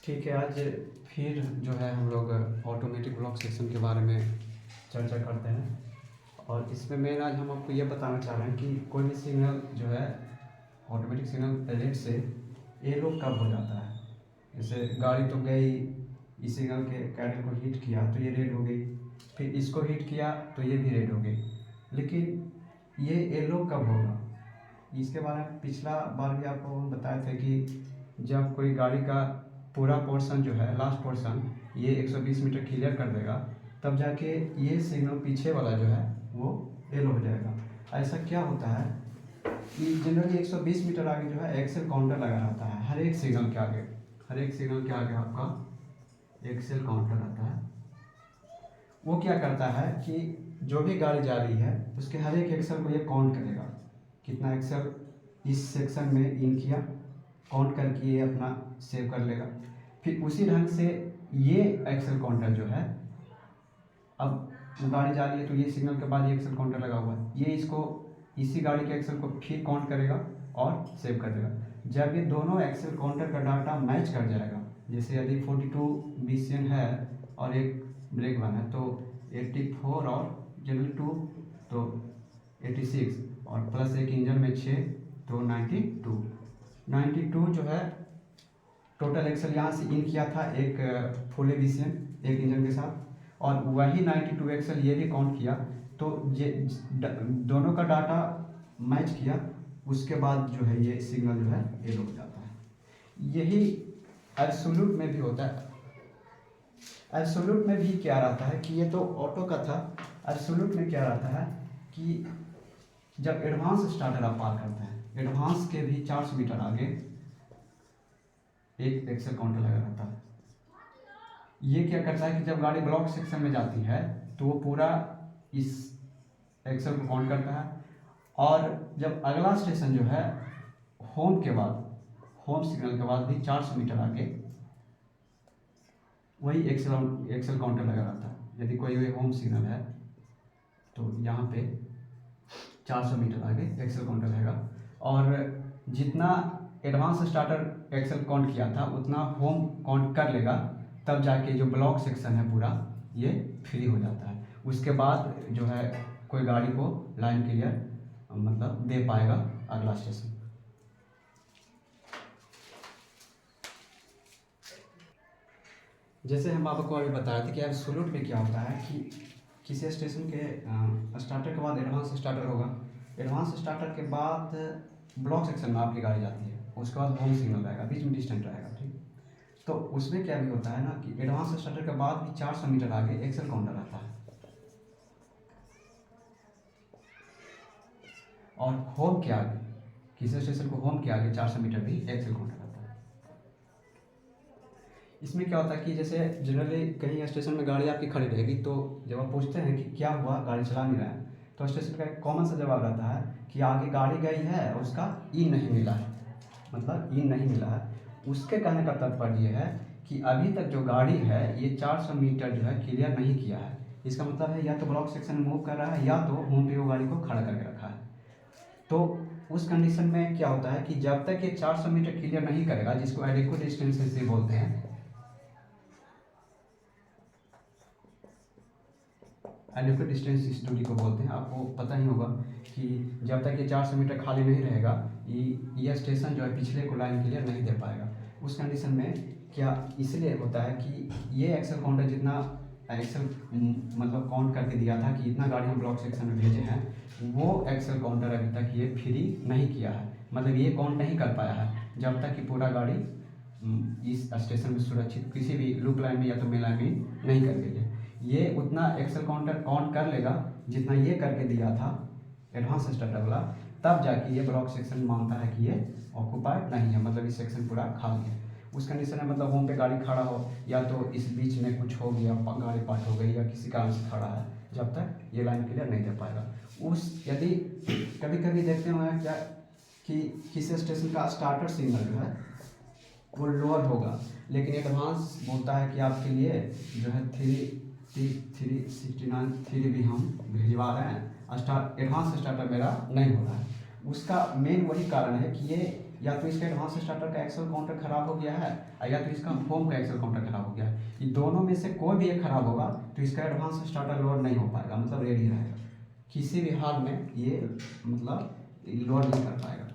ठीक है, आज फिर जो है हम लोग ऑटोमेटिक ब्लॉक सेक्शन के बारे में चर्चा करते हैं। और इसमें मेन आज हम आपको ये बताना चाह रहे हैं कि कोई भी सिग्नल जो है ऑटोमेटिक सिग्नल रेड से येलो कब हो जाता है। जैसे गाड़ी तो गई, इस सिग्नल के कैडल को हिट किया तो ये रेड हो गई, फिर इसको हिट किया तो ये भी रेड हो गई, लेकिन ये येलो कब होगा इसके बारे में पिछला बार भी आपको हम बताए थे कि जब कोई गाड़ी का पूरा पोर्शन जो है लास्ट पोर्शन ये 120 मीटर क्लियर कर देगा, तब जाके ये सिग्नल पीछे वाला जो है वो येलो हो जाएगा। ऐसा क्या होता है कि जनरली 120 मीटर आगे जो है एक्सेल काउंटर लगा रहता है हर एक सिग्नल के आगे। हर एक सिग्नल के आगे आपका एक्सेल काउंटर रहता है। वो क्या करता है कि जो भी गाड़ी जा रही है उसके हर एक एक्सेल को ये काउंट करेगा, कितना एक्सेल इस सेक्शन में इन किया, काउंट करके ये अपना सेव कर लेगा। फिर उसी ढंग से ये एक्सेल काउंटर जो है, अब गाड़ी जा रही है तो ये सिग्नल के बाद ये एक्सेल काउंटर लगा हुआ है, ये इसको इसी गाड़ी के एक्सेल को फिर काउंट करेगा और सेव कर देगा। जब ये दोनों एक्सेल काउंटर का डाटा मैच कर जाएगा, जैसे यदि 42 BCM है और एक ब्रेक वन है तो 84 और जनरल 2 तो 86 और प्लस एक इंजन में 6 तो 92 जो है टोटल एक्सेल यहाँ से इन किया था एक फुल BCM एक इंजन के साथ, और वही 92 एक्सेल ये भी काउंट किया तो ये दोनों का डाटा मैच किया, उसके बाद जो है ये सिग्नल जो है येलो हो जाता है। यही एब्सोल्यूट में भी होता है। एब्सोल्यूट में भी क्या रहता है कि ये तो ऑटो का था, एब्सोल्यूट में क्या रहता है कि जब एडवांस स्टार्टर आप पार करते हैं, एडवांस के भी 400 मीटर आगे एक एक्सेल काउंटर लगा रहता है। ये क्या करता है कि जब गाड़ी ब्लॉक सेक्शन में जाती है तो वो पूरा इस एक्सेल को काउंट करता है, और जब अगला स्टेशन जो है होम के बाद, होम सिग्नल के बाद भी 400 मीटर आगे वही एक्सेल काउंटर लगा रहता है। यदि कोई होम सिग्नल है तो यहाँ पे 400 मीटर आगे एक्सेल काउंटर रहेगा, और जितना एडवांस स्टार्टर एक्सेल काउंट किया था उतना होम काउंट कर लेगा, तब जाके जो ब्लॉक सेक्शन है पूरा ये फ्री हो जाता है। उसके बाद जो है कोई गाड़ी को लाइन क्लियर मतलब दे पाएगा अगला स्टेशन। जैसे हम आपको अभी बता रहे थे कि एब्सोल्यूट में क्या होता है कि किसी स्टेशन के स्टार्टर के बाद एडवांस स्टार्टर होगा, एडवांस स्टार्टर के बाद ब्लॉक सेक्शन में आपकी गाड़ी जाती है, उसके बाद होम सिग्नल रहेगा, बीच में डिस्टेंस रहेगा, ठीक। तो उसमें क्या भी होता है ना कि एडवांस स्टार्टर के बाद भी 400 मीटर आगे एक्सेल काउंटर रहता है, और होम के आगे किसी स्टेशन को होम के आगे 400 मीटर भी एक्सेल काउंटर रहता है। इसमें क्या होता है कि जैसे जनरली कहीं स्टेशन में गाड़ी आपकी खड़ी रहेगी तो जब आप पूछते हैं कि क्या हुआ, गाड़ी चला नहीं रहा है, तो स्टेशन का एक कॉमन सा जवाब रहता है कि आगे गाड़ी गई है, उसका ई नहीं मिला है, मतलब ई नहीं मिला है। उसके कहने का तात्पर्य है कि अभी तक जो गाड़ी है ये 400 मीटर जो है क्लियर नहीं किया है। इसका मतलब है या तो ब्लॉक सेक्शन में मूव कर रहा है या तो होम पे वो गाड़ी को खड़ा करके रखा है। तो उस कंडीशन में क्या होता है कि जब तक ये 400 मीटर क्लियर नहीं करेगा, जिसको एडिक्वेट डिस्टेंस से बोलते हैं, एडिक्वेट डिस्टेंस स्टडी को बोलते हैं, आपको पता ही होगा कि जब तक ये 400 मीटर खाली नहीं रहेगा ये स्टेशन जो है पिछले को लाइन क्लियर नहीं दे पाएगा। उस कंडीशन में क्या इसलिए होता है कि ये एक्सेल काउंटर जितना एक्सेल मतलब काउंट करके दिया था कि इतना गाड़ी हम ब्लॉक सेक्शन में भेजे हैं, वो एक्सेल काउंटर अभी तक ये फ्री नहीं किया है, मतलब ये काउंट नहीं कर पाया है जब तक कि पूरा गाड़ी इस स्टेशन में सुरक्षित किसी भी लूप लाइन में या तो मेन लाइन में नहीं कर गई है। ये उतना एक्सेल काउंटर काउंट कर लेगा जितना ये करके दिया था एडवांस स्टार्टर वाला, तब जाके ये ब्लॉक सेक्शन मानता है कि ये ऑक्यूपाइड नहीं है, मतलब ये सेक्शन पूरा खाली है। उस कंडीशन में मतलब होम पे गाड़ी खड़ा हो या तो इस बीच में कुछ हो गया, गाड़ी पार्ट हो गई या किसी कारण से खड़ा है, जब तक ये लाइन क्लियर नहीं दे पाएगा। उस यदि कभी कभी देखते हुए क्या कि किसी स्टेशन का स्टार्टर सिग्नल जो है वो लोअर होगा, लेकिन एडवांस बोलता है कि आपके लिए जो है 369 भी हम भिजवा रहे हैं, एडवांस स्टार्टर मेरा नहीं हो रहा है। उसका मेन वही कारण है कि ये या तो इसका एडवांस स्टार्टर का एक्सेल काउंटर खराब हो गया है, या तो इसका होम का एक्सेल काउंटर खराब हो गया है। ये दोनों में से कोई भी एक खराब होगा तो इसका एडवांस स्टार्टर लोड नहीं हो पाएगा, मतलब रेडी रहेगा, किसी भी हाल में ये मतलब लोड नहीं कर पाएगा।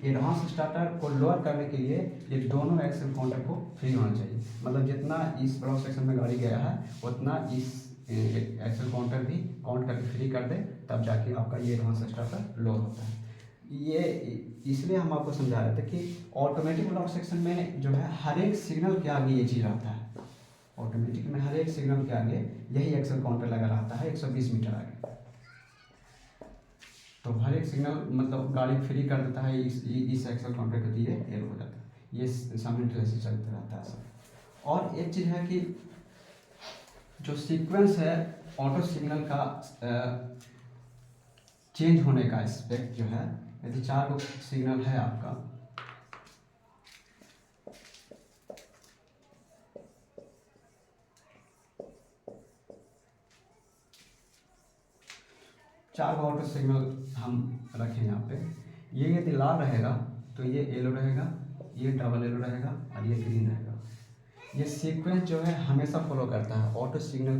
एडवांस स्टार्टर को लोअर करने के लिए ये दोनों एक्सेल काउंटर को फ्री होना चाहिए, मतलब जितना इस ब्लॉक सेक्शन में गाड़ी गया है उतना इस एक्सेल काउंटर भी काउंट करके फ्री कर दे, तब जाके आपका ये एडवांस स्टार्टर लोड होता है। ये इसलिए हम आपको समझा रहे थे कि ऑटोमेटिक ब्लॉक सेक्शन में जो है हर एक सिग्नल के आगे ये चीज़ आता है, ऑटोमेटिक में हर एक सिग्नल के आगे यही एक्सेल काउंटर लगा रहता है 120 मीटर आगे। तो हर एक सिग्नल मतलब गाड़ी फ्री कर देता है इस एक्सेल काउंटर के दिए एयर हो जाता है, ये साइमल्टेनियसली चलता रहता है सब। और एक चीज़ है कि जो सीक्वेंस है ऑटो सिग्नल का चेंज होने का एस्पेक्ट जो है, यदि 4 सिग्नल है आपका, चार ऑटो सिग्नल हम रखें यहाँ पे, ये यदि लाल रहेगा तो ये येलो रहेगा, ये डबल येलो रहेगा और ये ग्रीन रहेगा। ये सीक्वेंस जो है हमेशा फॉलो करता है, ऑटो सिग्नल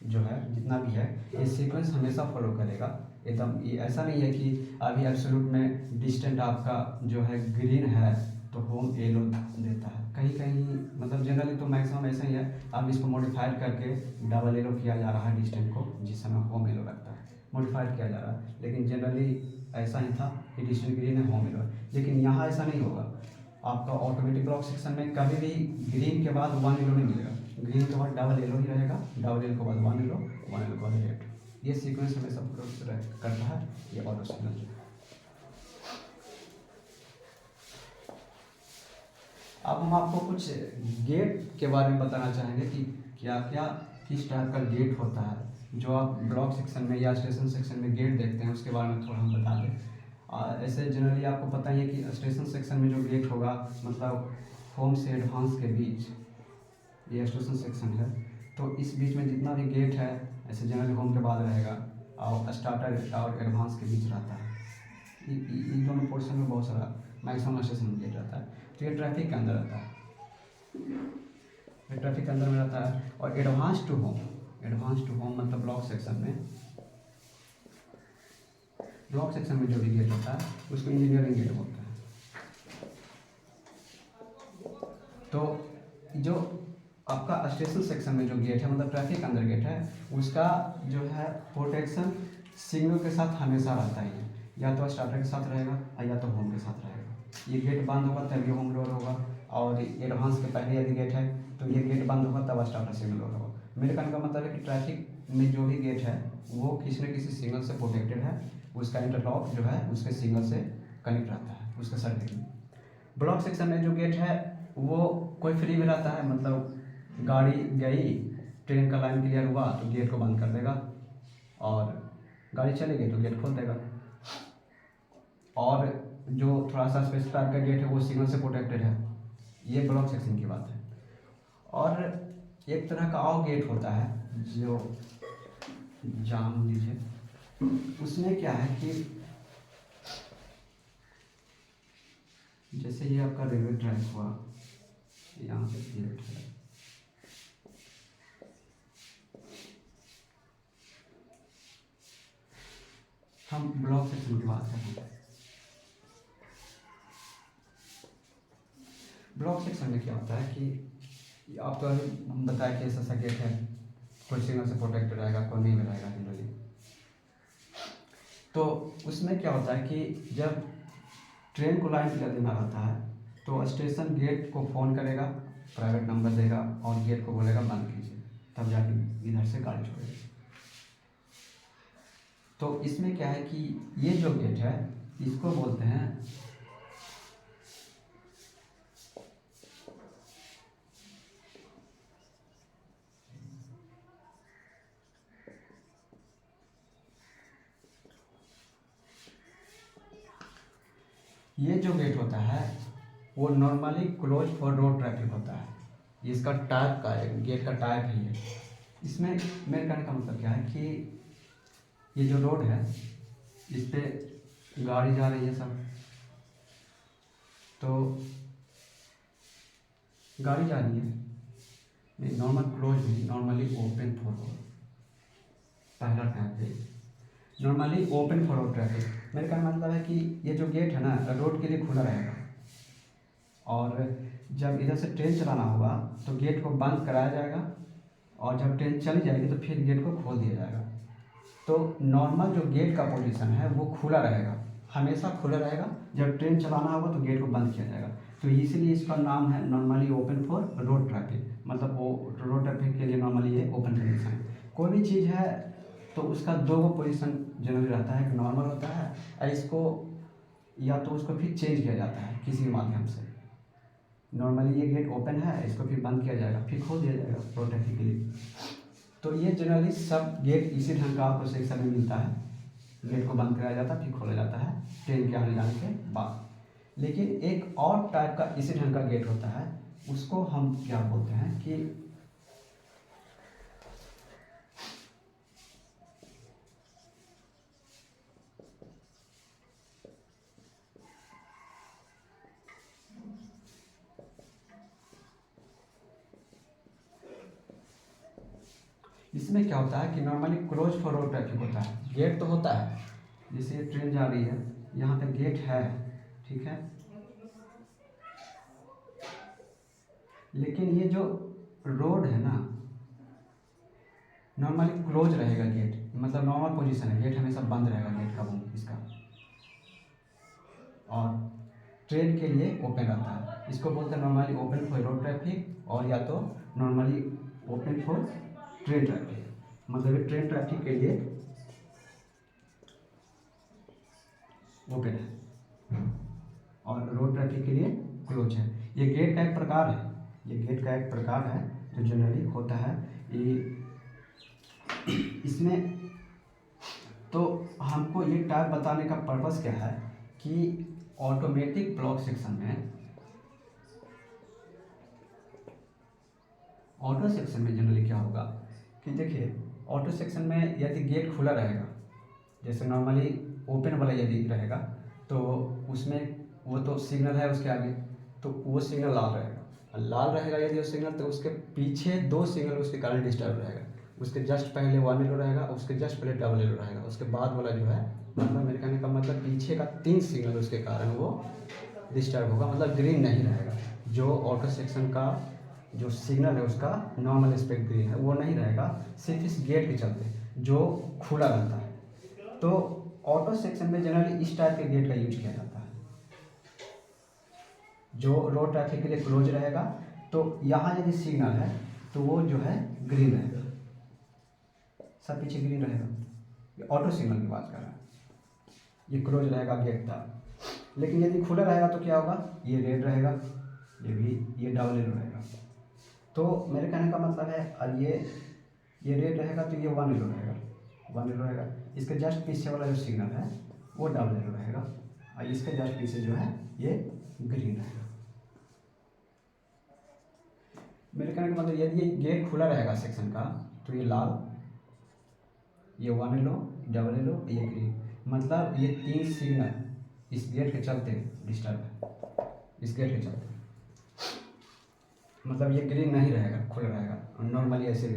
जो है जितना भी है ये सीक्वेंस हमेशा फॉलो करेगा एकदम। ये ऐसा नहीं है कि अभी एब्सोल्यूट में डिस्टेंट आपका जो है ग्रीन है तो होम येलो देता है, कहीं कहीं मतलब जनरली तो मैक्सिमम ऐसा ही है। अब इसको मॉडिफाइड करके डबल येलो किया जा रहा है डिस्टेंट को, जिस समय होम येलो लगता है, मॉडिफाइड किया जा रहा है, लेकिन जनरली ऐसा ही था कि डिस्टेंट ग्रीन है होम येलो। लेकिन यहाँ ऐसा नहीं होगा, आपका ऑटोमेटिक ब्लॉक सेक्शन में कभी भी ग्रीन के बाद 1 येलो नहीं मिलेगा, ग्रीन के बाद डबल येलो ही रहेगा, डबल येलो के बाद 1 येलो, 1 येलो के बाद रेड। ये सीक्वेंस हमेशा फॉलो करता है ये ऑटो सिग्नल जो है। अब हम आपको कुछ गेट के बारे में बताना चाहेंगे कि क्या क्या किस टाइप का गेट होता है। जो आप ब्लॉक सेक्शन में या स्टेशन सेक्शन में गेट देखते हैं उसके बारे में थोड़ा हम बता दें। ऐसे जनरली आपको पता ही है कि स्टेशन सेक्शन में जो गेट होगा मतलब होम से एडवांस के बीच, ये स्टेशन सेक्शन है, तो इस बीच में जितना भी गेट है ऐसे जनरली होम के बाद रहेगा और स्टार्टर और एडवांस के बीच रहता है। इन दोनों पोर्शन में बहुत सारा मैक्सिमम स्टेशन में गेट रहता है, तो ये ट्रैफिक के अंदर रहता है, ये ट्रैफिक के अंदर में रहता है। और एडवांस टू होम मतलब ब्लॉक सेक्शन में, ब्लॉक सेक्शन में जो भी गेट होता है उसको इंजीनियरिंग गेट बोलते हैं। तो जो आपका स्टेशन सेक्शन में जो गेट है मतलब ट्रैफिक के अंदर गेट है, उसका जो है प्रोटेक्शन सिग्नल के साथ हमेशा रहता है, या तो स्टार्टर के साथ रहेगा या तो होम के साथ रहेगा। ये गेट बंद होगा तभी होम लोड होगा, और एडवांस के पहले यदि गेट है तो ये गेट बंद होगा तब स्टार्टर सिग्नल लोड होगा। मेरे कहने का मतलब है कि ट्रैफिक में जो भी गेट है वो किसी न किसी सिग्नल से प्रोटेक्टेड है, उसका इंटरलॉक जो है उसके सिग्नल से कनेक्ट रहता है उसके सर्किट में। ब्लॉक सेक्शन में जो गेट है वो कोई फ्री में रहता है, मतलब गाड़ी गई, ट्रेन का लाइन क्लियर हुआ तो गेट को बंद कर देगा, और गाड़ी चली गई तो गेट खोल देगा। और जो थोड़ा सा स्पेसिफाइड का गेट है वो सिग्नल से प्रोटेक्टेड है, ये ब्लॉक सेक्शन की बात है। और एक तरह का और गेट होता है जो जान लीजिए, उसमें क्या है कि जैसे ये आपका रेलवे ट्रैक हुआ, यहाँ पे गेट है, हम ब्लॉक सेक्शन की बात कर रहे हैं। ब्लॉक सेक्शन में क्या होता है कि आप तो हम बताया कि ऐसा गेट है, कोई सिग्नल से प्रोटेक्टेड रहेगा, कोई नहीं भी रहेगा जनरली। तो उसमें क्या होता है कि जब ट्रेन को लाइन क्लियर देना रहता है तो स्टेशन गेट को फ़ोन करेगा, प्राइवेट नंबर देगा और गेट को बोलेगा बंद कीजिए, तब जाके इधर से गाड़ी छोड़ेगी। तो इसमें क्या है कि ये जो गेट है इसको बोलते हैं ये जो गेट होता है वो normally close for road traffic होता है, इसका टाइप का है, गेट का टाइप ही है। इसमें मेरे कहने का मतलब क्या है कि ये जो रोड है इस पे गाड़ी जा रही है सब, तो गाड़ी जा रही है, नहीं नॉर्मल क्लोज नहीं, नॉर्मली ओपन फॉर ऑल, पहला टैप है normally open for all traffic. मेरे कहने का मतलब है कि ये जो गेट है ना रोड के लिए खुला रहेगा, और जब इधर से ट्रेन चलाना होगा तो गेट को बंद कराया जाएगा, और जब ट्रेन चली जाएगी तो फिर गेट को खोल दिया जाएगा। तो नॉर्मल जो गेट का पोजीशन है वो खुला रहेगा, हमेशा खुला रहेगा। जब ट्रेन चलाना होगा तो गेट को बंद किया जाएगा। तो इसीलिए इसका नाम है normally open for road traffic, मतलब वो रोड ट्रैफिक के लिए नॉर्मली ये ओपन कंडीशन है। कोई भी चीज़ है तो उसका दो पोजीशन जनरली रहता है, एक नॉर्मल होता है और इसको या तो उसको फिर चेंज किया जाता है किसी माध्यम से। नॉर्मली ये गेट ओपन है, इसको फिर बंद किया जाएगा, फिर खोल दिया जाएगा रोड ट्रैफिक के लिए। तो ये जनरली सब गेट इसी ढंग का आपको सेक्शन में मिलता है, गेट को बंद कराया जाता है फिर खोला जाता है ट्रेन के आने जाने के बाद। लेकिन एक और टाइप का इसी ढंग का गेट होता है, उसको हम क्या बोलते हैं कि इसमें क्या होता है कि normally close for road traffic होता है। गेट तो होता है, जैसे ये ट्रेन जा रही है, यहाँ पे गेट है, ठीक है, लेकिन ये जो रोड है ना नॉर्मली क्लोज रहेगा गेट, मतलब नॉर्मल पोजीशन है, गेट हमेशा बंद रहेगा गेट का इसका, और ट्रेन के लिए ओपन रहता है। इसको बोलते हैं normally open for road traffic, और या तो normally open for train traffic, मतलब ये ट्रेन ट्रैफिक के लिए ओपन है और रोड ट्रैफिक के लिए क्लोज है। ये गेट का एक प्रकार है, ये गेट का एक प्रकार है जो जनरली होता है इसमें। तो हमको ये टाइप बताने का पर्पस क्या है कि ऑटोमेटिक ब्लॉक सेक्शन में, ऑटो सेक्शन में जनरली क्या होगा कि देखिए ऑटो सेक्शन में यदि गेट खुला रहेगा, जैसे नॉर्मली ओपन वाला यदि रहेगा तो उसमें वो तो सिग्नल है उसके आगे, तो वो सिग्नल लाल रहेगा, लाल रहेगा यदि वो सिग्नल, तो उसके पीछे दो सिग्नल उसके कारण डिस्टर्ब रहेगा। उसके जस्ट पहले 1 येलो रहेगा, उसके जस्ट पहले डबल येलो रहेगा, उसके बाद वाला जो है मतलब मेरे कहने का मतलब पीछे का 3 सिग्नल उसके कारण वो डिस्टर्ब होगा, मतलब ग्रीन नहीं रहेगा। जो ऑटो सेक्शन का जो सिग्नल है उसका नॉर्मल एस्पेक्ट ग्रीन है, वो नहीं रहेगा, सिर्फ इस गेट के चलते जो खुला रहता है। तो ऑटो सेक्शन में जनरली इस टाइप के गेट का यूज किया जाता है, जो रोड ट्रैफिक के लिए क्लोज रहेगा। तो यहाँ यदि सिग्नल है तो वो जो है ग्रीन रहेगा, सब पीछे ग्रीन रहेगा। ये ऑटो सिग्नल की बात कर रहा है, ये क्लोज रहेगा गेट तक। लेकिन यदि खुला रहेगा तो क्या होगा, ये रेड रहेगा, ये भी, ये डबल येलो रहेगा। तो मेरे कहने का मतलब है, और ये रेड रहेगा तो ये 1 येलो रहेगा, 1 येलो रहेगा। इसके जस्ट पीछे वाला जो सिग्नल है वो डबल येलो रहेगा, और इसके जस्ट पीछे जो है ये ग्रीन रहेगा। मेरे कहने का मतलब यदि ये गेट खुला रहेगा सेक्शन का तो ये लाल, ये 1 येलो, डबल येलो, ये ग्रीन, मतलब ये 3 सिग्नल इस गेट के चलते डिस्टर्ब है, इस गेट के चलते, मतलब ये ग्रीन नहीं रहेगा, खुला रहेगा नॉर्मली ऐसे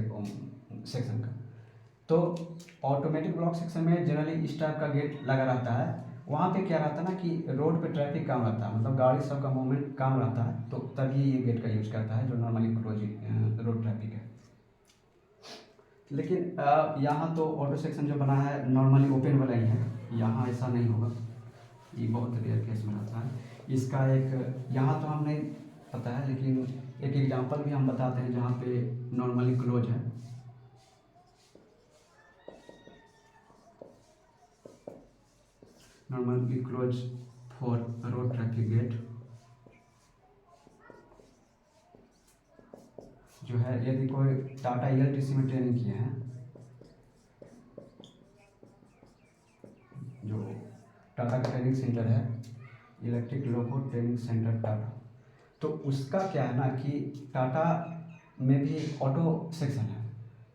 सेक्शन का। तो ऑटोमेटिक ब्लॉक सेक्शन में जनरली इस टाइप का गेट लगा रहता है। वहाँ पे क्या रहता है ना कि रोड पे ट्रैफिक कम रहता है, मतलब गाड़ी सब का मूवमेंट कम रहता है, तो तभी ये गेट का यूज़ करता है जो नॉर्मली क्लोज रोड ट्रैफिक है। लेकिन यहाँ तो ऑटो सेक्शन जो बना है नॉर्मली ओपन वाला ही है, यहाँ ऐसा नहीं होगा, ये बहुत रेयर केस में रहता है। इसका एक यहाँ तो हम नहीं पता है, लेकिन एक एग्जांपल भी हम बताते हैं जहाँ पे नॉर्मली क्लोज है। Normally close for road traffic gate जो है, यदि कोई टाटा ELTC में ट्रेनिंग किए हैं, जो टाटा का ट्रेनिंग सेंटर है, electric loco training centre Tata, तो उसका क्या है ना कि टाटा में भी ऑटो सेक्शन है।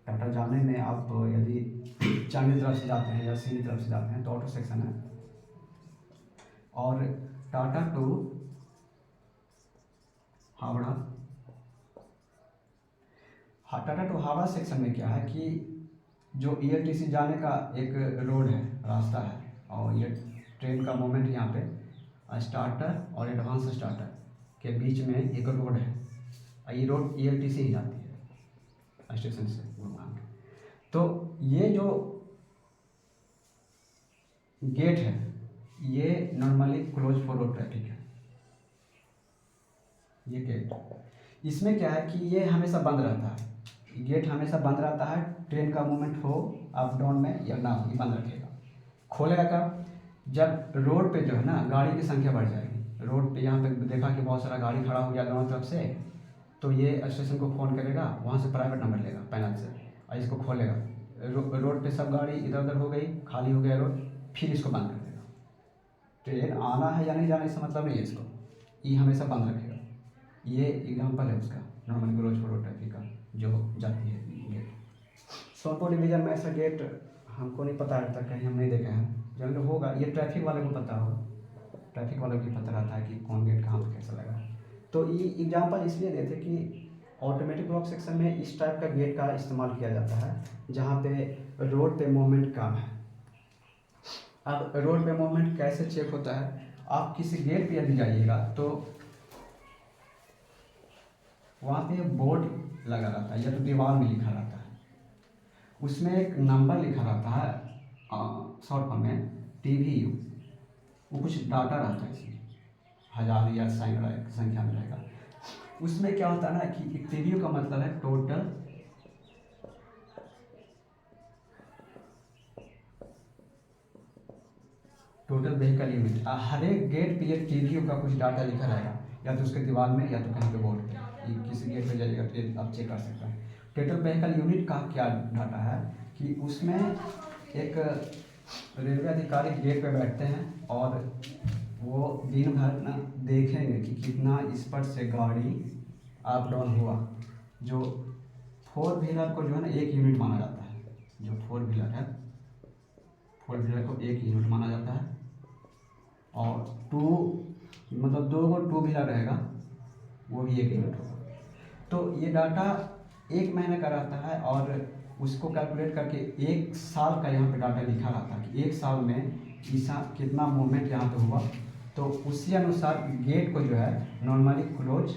टाटा जाने में आप यदि चांदी तरफ से जाते हैं या सीधी तरफ से जाते हैं तो ऑटो सेक्शन है, और Tata to Howrah, Tata to Howrah section में क्या है कि जो ईएलटीसी जाने का एक रोड है, रास्ता है, और ये ट्रेन का मूवमेंट यहाँ पे स्टार्टर और एडवांस स्टार्टर के बीच में एक रोड है, और ये रोड ईएलटीसी ही जाती है स्टेशन से गुरुग्राम। तो ये जो गेट है ये normally close for road traffic है। ये गेट, इसमें क्या है कि ये हमेशा बंद रहता है, गेट हमेशा बंद रहता है, ट्रेन का मूवमेंट हो अप डाउन में या ना हो, ये बंद रखेगा। खोलेगा कब? जब रोड पे जो है ना गाड़ी की संख्या बढ़ जाएगी, रोड पे यहाँ पे देखा कि बहुत सारा गाड़ी खड़ा हो गया दोनों तरफ से, तो ये स्टेशन को फ़ोन करेगा, वहाँ से प्राइवेट नंबर लेगा पैनल से और इसको खोलेगा। रोड पे सब गाड़ी इधर उधर हो गई, खाली हो गया रोड, फिर इसको बंद कर देगा। ट्रेन आना है या नहीं जाना इसका मतलब नहीं है इसको, ये हमेशा बंद रखेगा। ये एग्जाम्पल है उसका normal close for road traffic का जो जाती है गेट। सोनपुर डिवीज़न में ऐसा गेट हमको नहीं पता रहता, कहीं हम नहीं देखे हैं, जनरल होगा, ये ट्रैफिक वाले को पता होगा, ट्रैफिक वाले को भी पता रहता है कि कौन गेट कहाँ पर कैसा लगा। तो ये एग्जाम्पल इसलिए देते कि ऑटोमेटिक ब्लॉक सेक्शन में इस टाइप का गेट का इस्तेमाल किया जाता है जहाँ पे रोड पे मूवमेंट कम है। अब रोड पे मूवमेंट कैसे चेक होता है? आप किसी गेट पे यदि जाइएगा तो वहाँ पे बोर्ड लगा रहता है या तो दीवार में लिखा रहता है, उसमें एक नंबर लिखा रहता है शॉर्ट फॉर्म में TVU, वो कुछ डाटा रहता है इसमें, 1000 या सैकड़ा संख्या में रहेगा। उसमें क्या होता है ना कि TVU का मतलब है टोटल व्हीकल यूनिट। हर एक गेट पे ये TVU का कुछ डाटा लिखा रहेगा, या तो उसके दीवार में या तो कहीं पे बोर्ड पे, किसी गेट पे जाइएगा तो ये आप चेक कर सकते हैं। टोटल व्हीकल यूनिट का क्या डाटा है कि उसमें एक रेलवे अधिकारी गेट पे बैठते हैं और वो दिन भर ना देखेंगे कि कितना इस पर से गाड़ी अप डाउन हुआ। जो 4 व्हीलर को जो है ना 1 यूनिट माना जाता है, जो 4 व्हीलर है 4 व्हीलर को 1 यूनिट माना जाता है, और 2 मतलब 2 टू व्हीलर रहेगा वो भी 1 यूनिट होगा। तो ये डाटा 1 महीने का रहता है और उसको कैलकुलेट करके 1 साल का यहाँ पे डाटा लिखा रहता है कि 1 साल में ईसा कितना मूवमेंट यहाँ पे हुआ। तो उसी अनुसार गेट को जो है normally close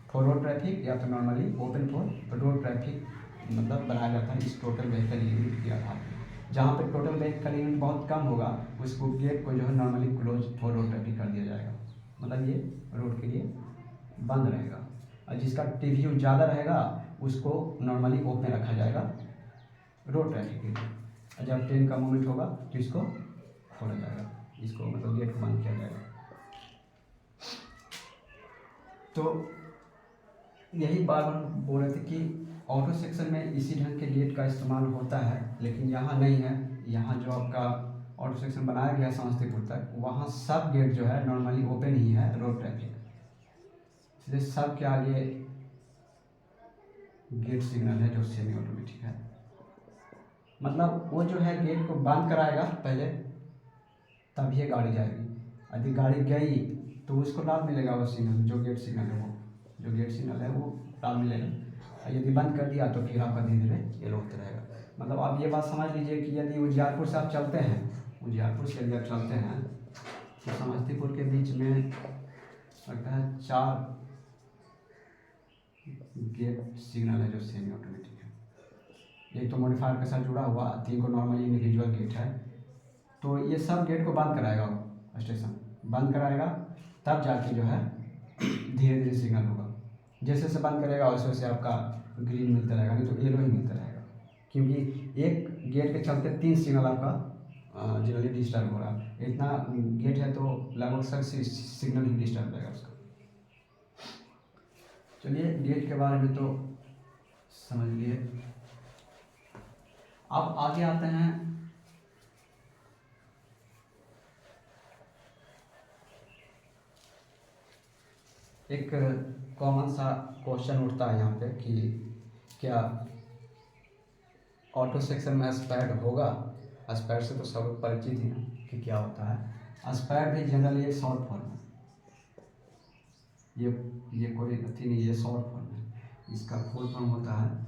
for road traffic या तो normally open for road traffic मतलब बनाया जाता है इस टोटल व्हीकल यूनिट के आधार पर। जहाँ पे टोटल व्हीकल यूनिट बहुत कम होगा उसको गेट को जो है normally close for road traffic कर दिया जाएगा, मतलब ये रोड के लिए बंद रहेगा। और जिसका TVU ज़्यादा रहेगा उसको नॉर्मली ओपन रखा जाएगा रोड ट्रैफिक के लिए, और जब ट्रेन का मूवमेंट होगा तो इसको खोला जाएगा, इसको मतलब गेट को बंद किया जाएगा। तो यही बार बार बोल रहे थे कि ऑटो सेक्शन में इसी ढंग के गेट का इस्तेमाल होता है, लेकिन यहाँ नहीं है। यहाँ जो आपका ऑटो सेक्शन बनाया गया समस्तीपुर तक, वहाँ सब गेट जो है नॉर्मली ओपन ही है रोड ट्रैफिक, इसलिए सब के आगे गेट सिग्नल है जो सेमी ऑटोमेटिक है। मतलब वो जो है गेट को बंद कराएगा पहले, तब ये गाड़ी जाएगी। यदि गाड़ी गई तो उसको लाभ मिलेगा वो सिग्नल, जो गेट सिग्नल है वो, जो गेट सिग्नल है वो लाभ मिलेगा। यदि बंद कर दिया तो फिर आपका धीरे धीरे ये होते रहेगा। मतलब आप ये बात समझ लीजिए कि यदि उजियारपुर से आप चलते हैं, उजियारपुर से यदि आप चलते हैं तो समस्तीपुर के बीच में लगता है 4 गेट सिग्नल है जो सेमी ऑटोमेटिक है। एक तो मॉडिफायर के साथ जुड़ा हुआ, 3 को नॉर्मली इंडिविजुअल गेट है। तो ये सब गेट को बंद कराएगा, वो स्टेशन बंद कराएगा, तब जाके जो है धीरे धीरे सिग्नल होगा। जैसे जैसे बंद करेगा वैसे वैसे आपका ग्रीन मिलता रहेगा, नहीं तो येलो ही मिलता रहेगा, क्योंकि एक गेट के चलते 3 सिग्नल आपका जनरली डिस्टर्ब हो रहा है। इतना गेट है तो लगभग सब सिग्नल ही डिस्टर्ब रहेगा उसका। चलिए गेट के बारे में तो समझ लिए, अब आगे आते हैं एक कॉमन सा क्वेश्चन उठता है यहाँ पे कि क्या ऑटो सेक्शन में स्पैड होगा। स्पैड से तो सब परिचित हैं कि क्या होता है। स्पैड भी जनरली एक शॉर्ट फॉर्म है, ये ये कोई अथी नहीं, ये शॉर्ट फॉर्म है। इसका फुल फॉर्म होता है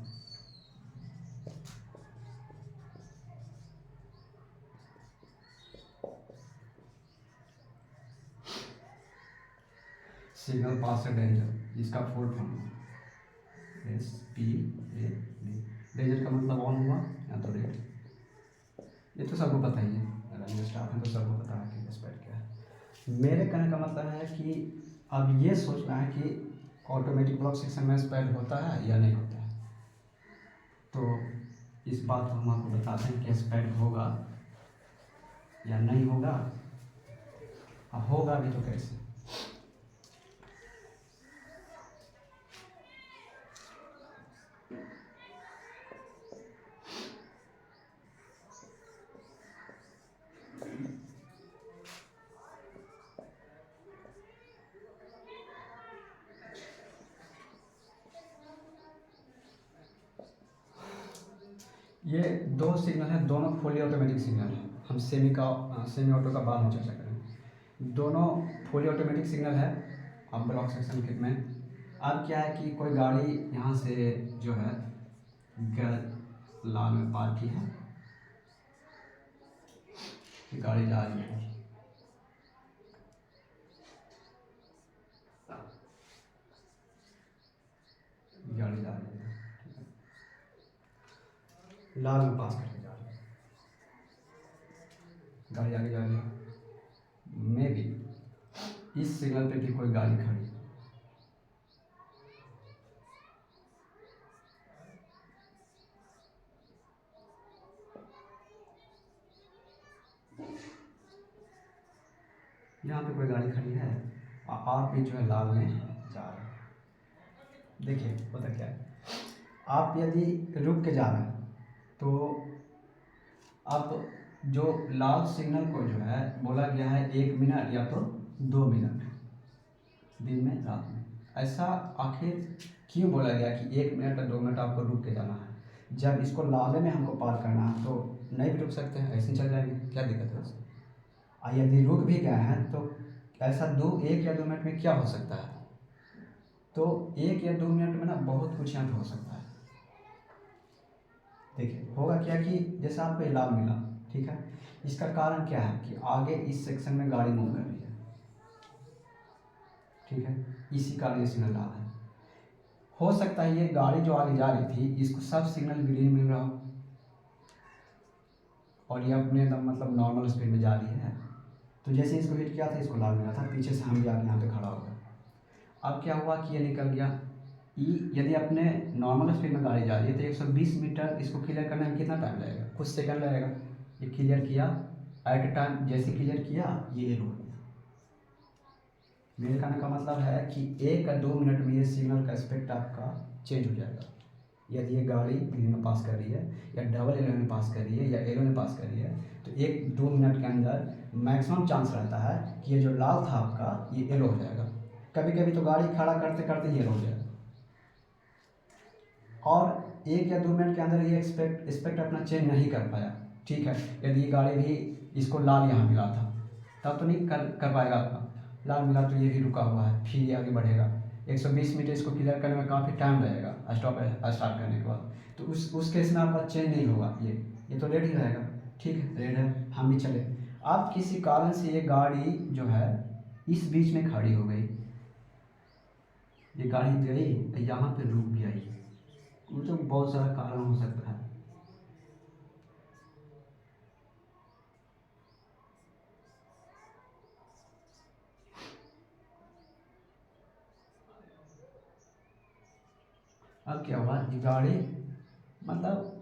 सिग्नल पास डेंजर। इसका फुल फॉर्म SPAD। डेंजर का मतलब ऑन हुआ या तो रेड। ये तो सबको पता ही है, रनिंग स्टाफ है तो सबको पता है कि स्पीड क्या है। मेरे कहने का मतलब है कि अब ये सोचना है कि ऑटोमेटिक ब्लॉक सेक्शन में स्पीड होता है या नहीं होता है। तो इस बात को हम आपको बताते हैं कि स्पीड होगा या नहीं होगा। अब होगा भी तो कैसे। ये दो सिग्नल है, दोनों फुली ऑटोमेटिक सिग्नल है। हम सेमी ऑटो का बाद में चर्चा करेंगे। दोनों फुली ऑटोमेटिक सिग्नल है। अब ब्लॉक सेक्शन किट में अब क्या है कि कोई गाड़ी यहाँ से जो है लाल में पार्क की है, गाड़ी जा रही है, गाड़ी जा रही है, लाल में पास करके जा रही है, गाड़ी आगे जा रही है। मे बी इस सिग्नल पे भी कोई गाड़ी खड़ी है। यहाँ पे कोई गाड़ी खड़ी है और आप भी जो है लाल में जा रहे हैं। देखिए पता क्या है, आप यदि रुक के जा रहे हैं तो अब जो लाल सिग्नल को जो है बोला गया है 1 मिनट या तो 2 मिनट, दिन में रात में। ऐसा आखिर क्यों बोला गया कि 1 मिनट या 2 मिनट आपको रुक के जाना है। जब इसको लाले में हमको पार करना है तो नहीं भी रुक सकते हैं, ऐसे चल जाएंगे, क्या दिक्कत है उसमें। और यदि रुक भी गए हैं तो ऐसा 1 या 2 मिनट में क्या हो सकता है। तो 1 या 2 मिनट में ना बहुत कुछ यहाँ पे हो सकता है। देखिए होगा क्या कि जैसे आपको ये लाल मिला, ठीक है, इसका कारण क्या है कि आगे इस सेक्शन में गाड़ी मूव कर रही है, ठीक है, इसी कारण ये सिग्नल लाल है। हो सकता है ये गाड़ी जो आगे जा रही थी इसको सब सिग्नल ग्रीन मिल रहा हो और ये अपने एकदम मतलब नॉर्मल स्पीड में जा रही है। तो जैसे इसको हिट किया था इसको लाल मिला था, पीछे से हम भी आके यहाँ पे खड़ा हो गया। अब क्या हुआ कि ये निकल गया। यदि अपने नॉर्मल स्पीड में गाड़ी जा रही है तो 120 मीटर इसको क्लियर करने में कितना टाइम लगेगा, कुछ सेकंड लगेगा। ये क्लियर किया एट ए टाइम, जैसे क्लियर किया ये हो गया। मेरे कहने का मतलब है कि 1 या 2 मिनट में ये सिग्नल का एस्पेक्ट आपका चेंज हो जाएगा। यदि ये गाड़ी ग्रीन में पास कर रही है या डबल येलो में पास कर रही है या येलो में पास कर रही है तो 1-2 मिनट के अंदर मैक्सिमम चांस रहता है कि ये जो लाल था आपका ये येलो हो जाएगा। कभी कभी तो गाड़ी खड़ा करते करते येलो हो जाएगा। और 1 या 2 मिनट के अंदर ये एस्पेक्ट अपना चेंज नहीं कर पाया, ठीक है। यदि ये गाड़ी भी इसको लाल यहाँ मिला था तब तो नहीं कर पाएगा अपना, लाल मिला तो ये भी रुका हुआ है, फिर ये आगे बढ़ेगा। 120 मीटर इसको क्लियर करने में काफ़ी टाइम लगेगा स्टार्ट करने के बाद। तो उस केस में आपका चेंज नहीं होगा, ये तो रेड ही रहेगा, ठीक है, रेड है, हम भी चले। अब किसी कारण से ये गाड़ी जो है इस बीच में खड़ी हो गई, ये गाड़ी गई यहाँ पे रुक गई, तो बहुत सारा कारण हो सकता है। अब क्या हुआ, ये गाड़ी मतलब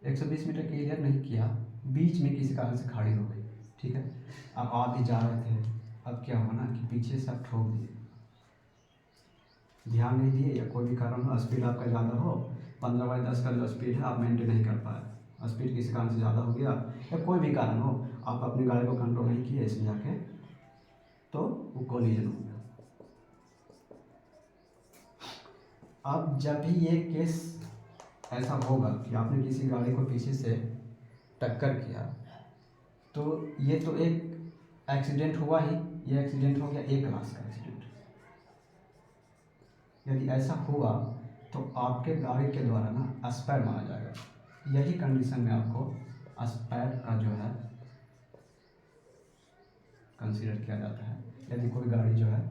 120 मीटर क्लियर नहीं किया, बीच में किसी कारण से खड़ी हो गई, ठीक है। अब आप भी जा रहे थे, अब क्या हुआ ना कि पीछे से आप ठोक दिए, ध्यान नहीं दिए या कोई भी कारण हो, स्पीड आपका ज़्यादा हो, 15/10 का जो स्पीड है आप मेंटेन नहीं कर पाए, स्पीड किसी कारण से ज़्यादा हो गया या कोई भी कारण हो, आप अपनी गाड़ी को कंट्रोल नहीं किए इसमें जाके तो वो कोलिजन हो गया। अब जब भी ये केस ऐसा होगा कि आपने किसी गाड़ी को पीछे से टक्कर किया तो ये तो एक एक्सीडेंट हुआ ही, ये एक्सीडेंट हो गया A क्लास का एक्सीडेंट, यदि ऐसा हुआ तो आपके गाड़ी के द्वारा ना स्पेयर माना जाएगा। यही कंडीशन में आपको स्पेयर का जो है कंसीडर किया जाता है। यदि कोई गाड़ी जो है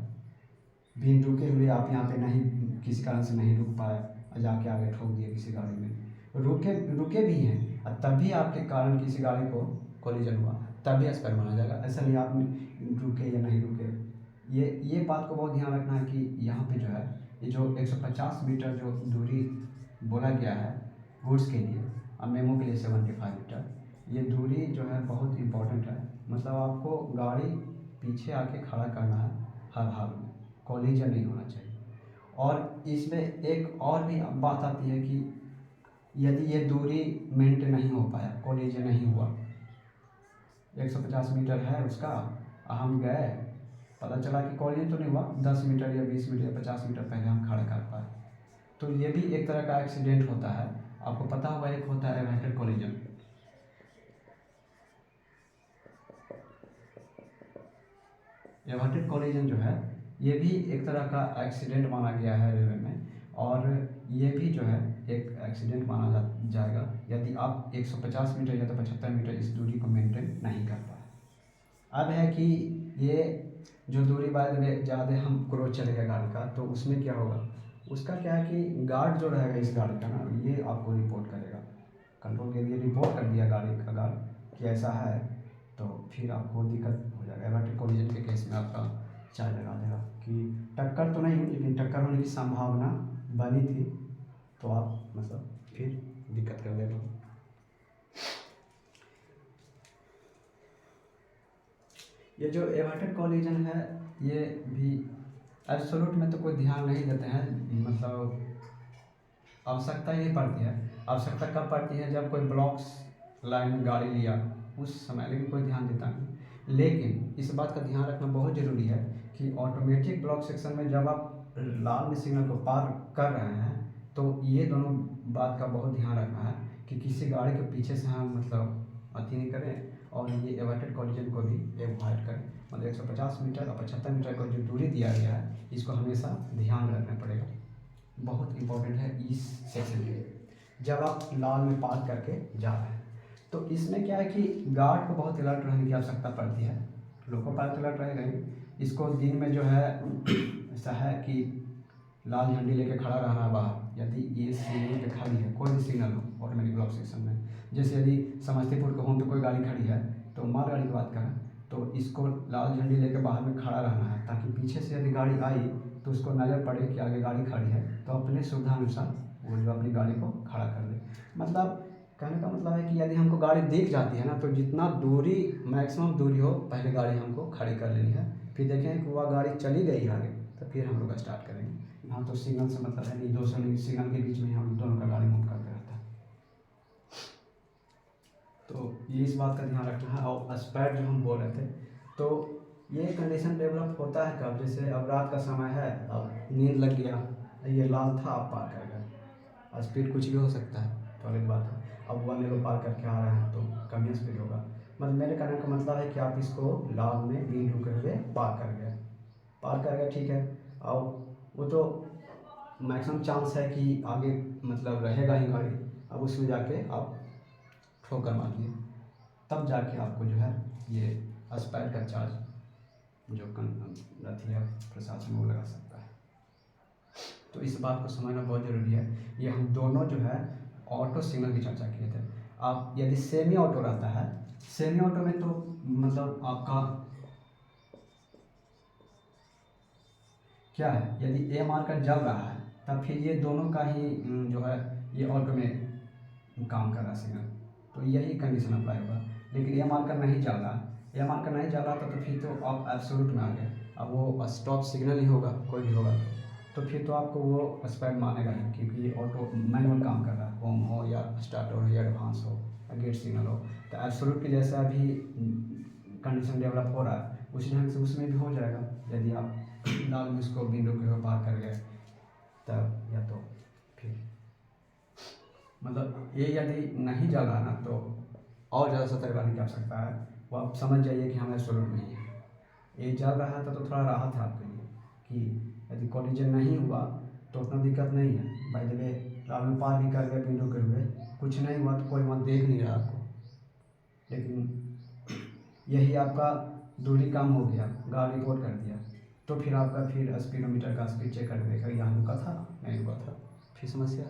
बिन रुके हुए आप यहाँ पे नहीं, किसी कारण से नहीं रुक पाए और जाके आगे ठोक दिए किसी गाड़ी में, रुके भी हैं और तभी आपके कारण किसी गाड़ी को कोलिजन हुआ, तभी स्पेयर माना जाएगा। ऐसा नहीं आप रुके या नहीं रुके। ये बात को बहुत ध्यान रखना है कि यहाँ पे जो है ये जो 150 मीटर जो दूरी बोला गया है गुड्स के लिए और मेमो के लिए 75 मीटर, ये दूरी जो है बहुत इम्पोर्टेंट है। मतलब आपको गाड़ी पीछे आके खड़ा करना है हर हाल में, कोलिजन नहीं होना चाहिए। और इसमें एक और भी बात आती है कि यदि ये दूरी मेंटेन नहीं हो पाया, कोलिजन नहीं हुआ, 150 मीटर है उसका, हम गए, पता चला कि कोलिजन तो नहीं हुआ, 10 मीटर या 20 मीटर या 50 मीटर पहले हम खड़ा कर पाए, तो ये भी एक तरह का एक्सीडेंट होता है। आपको पता होगा एक होता है एवर्टेड कोलिजन। एवर्टेड कोलिजन जो है ये भी एक तरह का एक्सीडेंट माना गया है रेलवे में, और ये भी जो है एक एक्सीडेंट माना जाएगा यदि आप 150 मीटर या तो 75 मीटर इस दूरी को मेंटेन नहीं कर पाए। अब है कि ये जो दूरी बाद में ज़्यादा हम क्रॉस चलेगा गाड़ी का, तो उसमें क्या होगा, उसका क्या है कि गार्ड जो रहेगा इस गाड़ी का ना, ये आपको रिपोर्ट करेगा, कंट्रोल के लिए रिपोर्ट कर दिया गाड़ी का गार्ड कि ऐसा है, तो फिर आपको दिक्कत हो जाएगा। एवर्टेड कोलिजन के केस में आपका चार्ज लगा देगा कि टक्कर तो नहीं हुई, लेकिन टक्कर होने की संभावना बनी थी, तो आप मतलब फिर दिक्कत कर देगा। ये जो एवर्टेड कोलिजन है ये भी एब्सोल्यूट में तो कोई ध्यान नहीं देते हैं, मतलब आवश्यकता ही नहीं पड़ती है। आवश्यकता कब पड़ती है, जब कोई ब्लॉक्स लाइन में गाड़ी लिया उस समय, लेकिन कोई ध्यान देता नहीं। लेकिन इस बात का ध्यान रखना बहुत ज़रूरी है कि ऑटोमेटिक ब्लॉक सेक्शन में जब आप लाल में सिग्नल को पार कर रहे हैं, तो ये दोनों बात का बहुत ध्यान रखना है कि किसी गाड़ी के पीछे से हम मतलब अति नहीं करें, और ये एवर्टेड कोलिजन को भी अवॉइड करें। मतलब 150 मीटर और 75 मीटर का जो दूरी दिया गया है, इसको हमेशा ध्यान रखना पड़ेगा, बहुत इंपॉर्टेंट है इस सेक्शन के लिए जब आप लाल में पार करके जा रहे हैं। तो इसमें क्या है कि गार्ड को बहुत अलर्ट रहने की आवश्यकता पड़ती है। लोको पायलट अलर्ट रहेगा ही, इसको दिन में जो है ऐसा है कि लाल झंडी लेके खड़ा रहना बाहर, यदि ये सिग्नल पे खाली है, कोई भी सिग्नल हो ऑटोमेटिक ब्लॉक सेक्शन में, जैसे यदि समस्तीपुर को होम पे कोई गाड़ी खड़ी है, तो मालगाड़ी की बात करें तो इसको लाल झंडी लेके बाहर में खड़ा रहना है, ताकि पीछे से यदि गाड़ी आई तो उसको नज़र पड़े कि आगे गाड़ी खड़ी है, तो अपने सुविधा अनुसार वो जो अपनी गाड़ी को खड़ा कर दे। मतलब कहने का मतलब है कि यदि हमको गाड़ी दिख जाती है ना, तो जितना दूरी मैक्सिमम दूरी हो पहले गाड़ी हमको खड़ी कर लेनी है, फिर देखें कि वह गाड़ी चली गई आगे, तो फिर हम लोग स्टार्ट करेंगे। यहाँ तो सिग्नल से मतलब है नहीं, दो सिग्नल के बीच में हम दोनों का गाड़ी मूव करते रहता है। तो ये इस बात का ध्यान रखना है। और स्पेयर जो हम बोल रहे थे, तो ये कंडीशन डेवलप होता है कब, जैसे अब रात का समय है, अब नींद लग गया, ये लाल था आप पार कर गए, स्पीड कुछ भी हो सकता है, तो अलग बात है। अब वन एलो पार करके आ रहे हैं तो कम स्पीड होगा। मतलब मेरे कहने का मतलब है कि आप इसको लाल में बिन रुके हुए पार कर गए, ठीक है। और वो तो मैक्सिमम चांस है कि आगे मतलब रहेगा ही गाड़ी, अब उसमें जाके आप ठोकर मारिए, तब जाके आपको जो है ये स्पेयर का चार्ज जो रथी है प्रशासन वो लगा सकता है। तो इस बात को समझना बहुत ज़रूरी है। ये हम दोनों जो है ऑटो सिग्नल की चर्चा किए थे। आप यदि सेमी ऑटो रहता है, सेमी ऑटो में तो मतलब आपका क्या है, यदि ए मार्कर जल रहा है तब फिर ये दोनों का ही जो है ये ऑटो में काम कर रहा है सिग्नल, तो यही कंडीशन अप्लाई होगा। लेकिन ए मार्कर नहीं चल रहा, ए मार्कर नहीं चल रहा था तो फिर तो आप एब्सोल्यूट में आ गए, अब वो स्टॉप सिग्नल ही होगा, कोई भी होगा तो फिर तो आपको वो स्पेयर मानेगा ही, क्योंकि ये ऑटो मैनुअल काम कर रहा है, होम हो या स्टार्ट हो या एडवांस हो या गेट सिग्नल हो। तो एब्सोल्यूट की जैसा अभी कंडीशन डेवलप हो रहा है उसी ढंग से उसमें भी हो जाएगा। यदि आप लाल में उसको बिन रुके हुए पार कर गए तब, या तो फिर मतलब ये यदि नहीं जल रहा ना तो और ज़्यादा सतर्क रहने की आवश्यकता है। वो आप समझ जाइए कि हमें एब्सोल्यूट नहीं है, ये जल रहा था तो थोड़ा राहत है आपके लिए कि यदि कोलिजन नहीं हुआ तो उतना दिक्कत नहीं है। बाय द वे लाल में पार भी कर गए विंडो के हुए, कुछ नहीं हुआ तो कोई वहाँ देख नहीं रहा आपको। लेकिन यही आपका दूरी कम हो गया, गाड़ी रिपोर्ट कर दिया, तो फिर आपका फिर स्पीडोमीटर का स्पीड चेक कर देगा, यहाँ रुका था नहीं रुका था, फिर समस्या।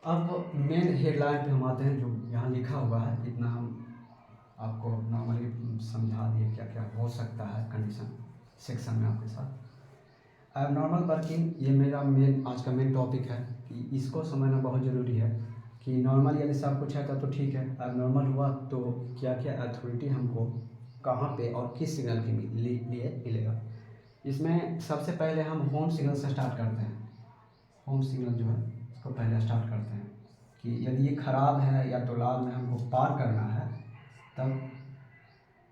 अब मेन हेडलाइन पे हम आते हैं, जो यहाँ लिखा हुआ है इतना हम आपको नॉर्मली समझा दिए क्या क्या हो सकता है कंडीशन सेक्शन में आपके साथ। अब नॉर्मल वर्किंग ये मेरा मेन आज का मेन टॉपिक है कि इसको समझना बहुत ज़रूरी है कि नॉर्मल यदि सब कुछ है तो ठीक है, अब नॉर्मल हुआ तो क्या क्या अथॉरिटी हमको कहाँ पे और किस सिग्नल के लिए मिलेगा। इसमें सबसे पहले हम होम सिग्नल से स्टार्ट करते हैं। होम सिग्नल जो है इसको पहले स्टार्ट करते हैं कि यदि ये ख़राब है या तो लाल में हमको पार करना है तब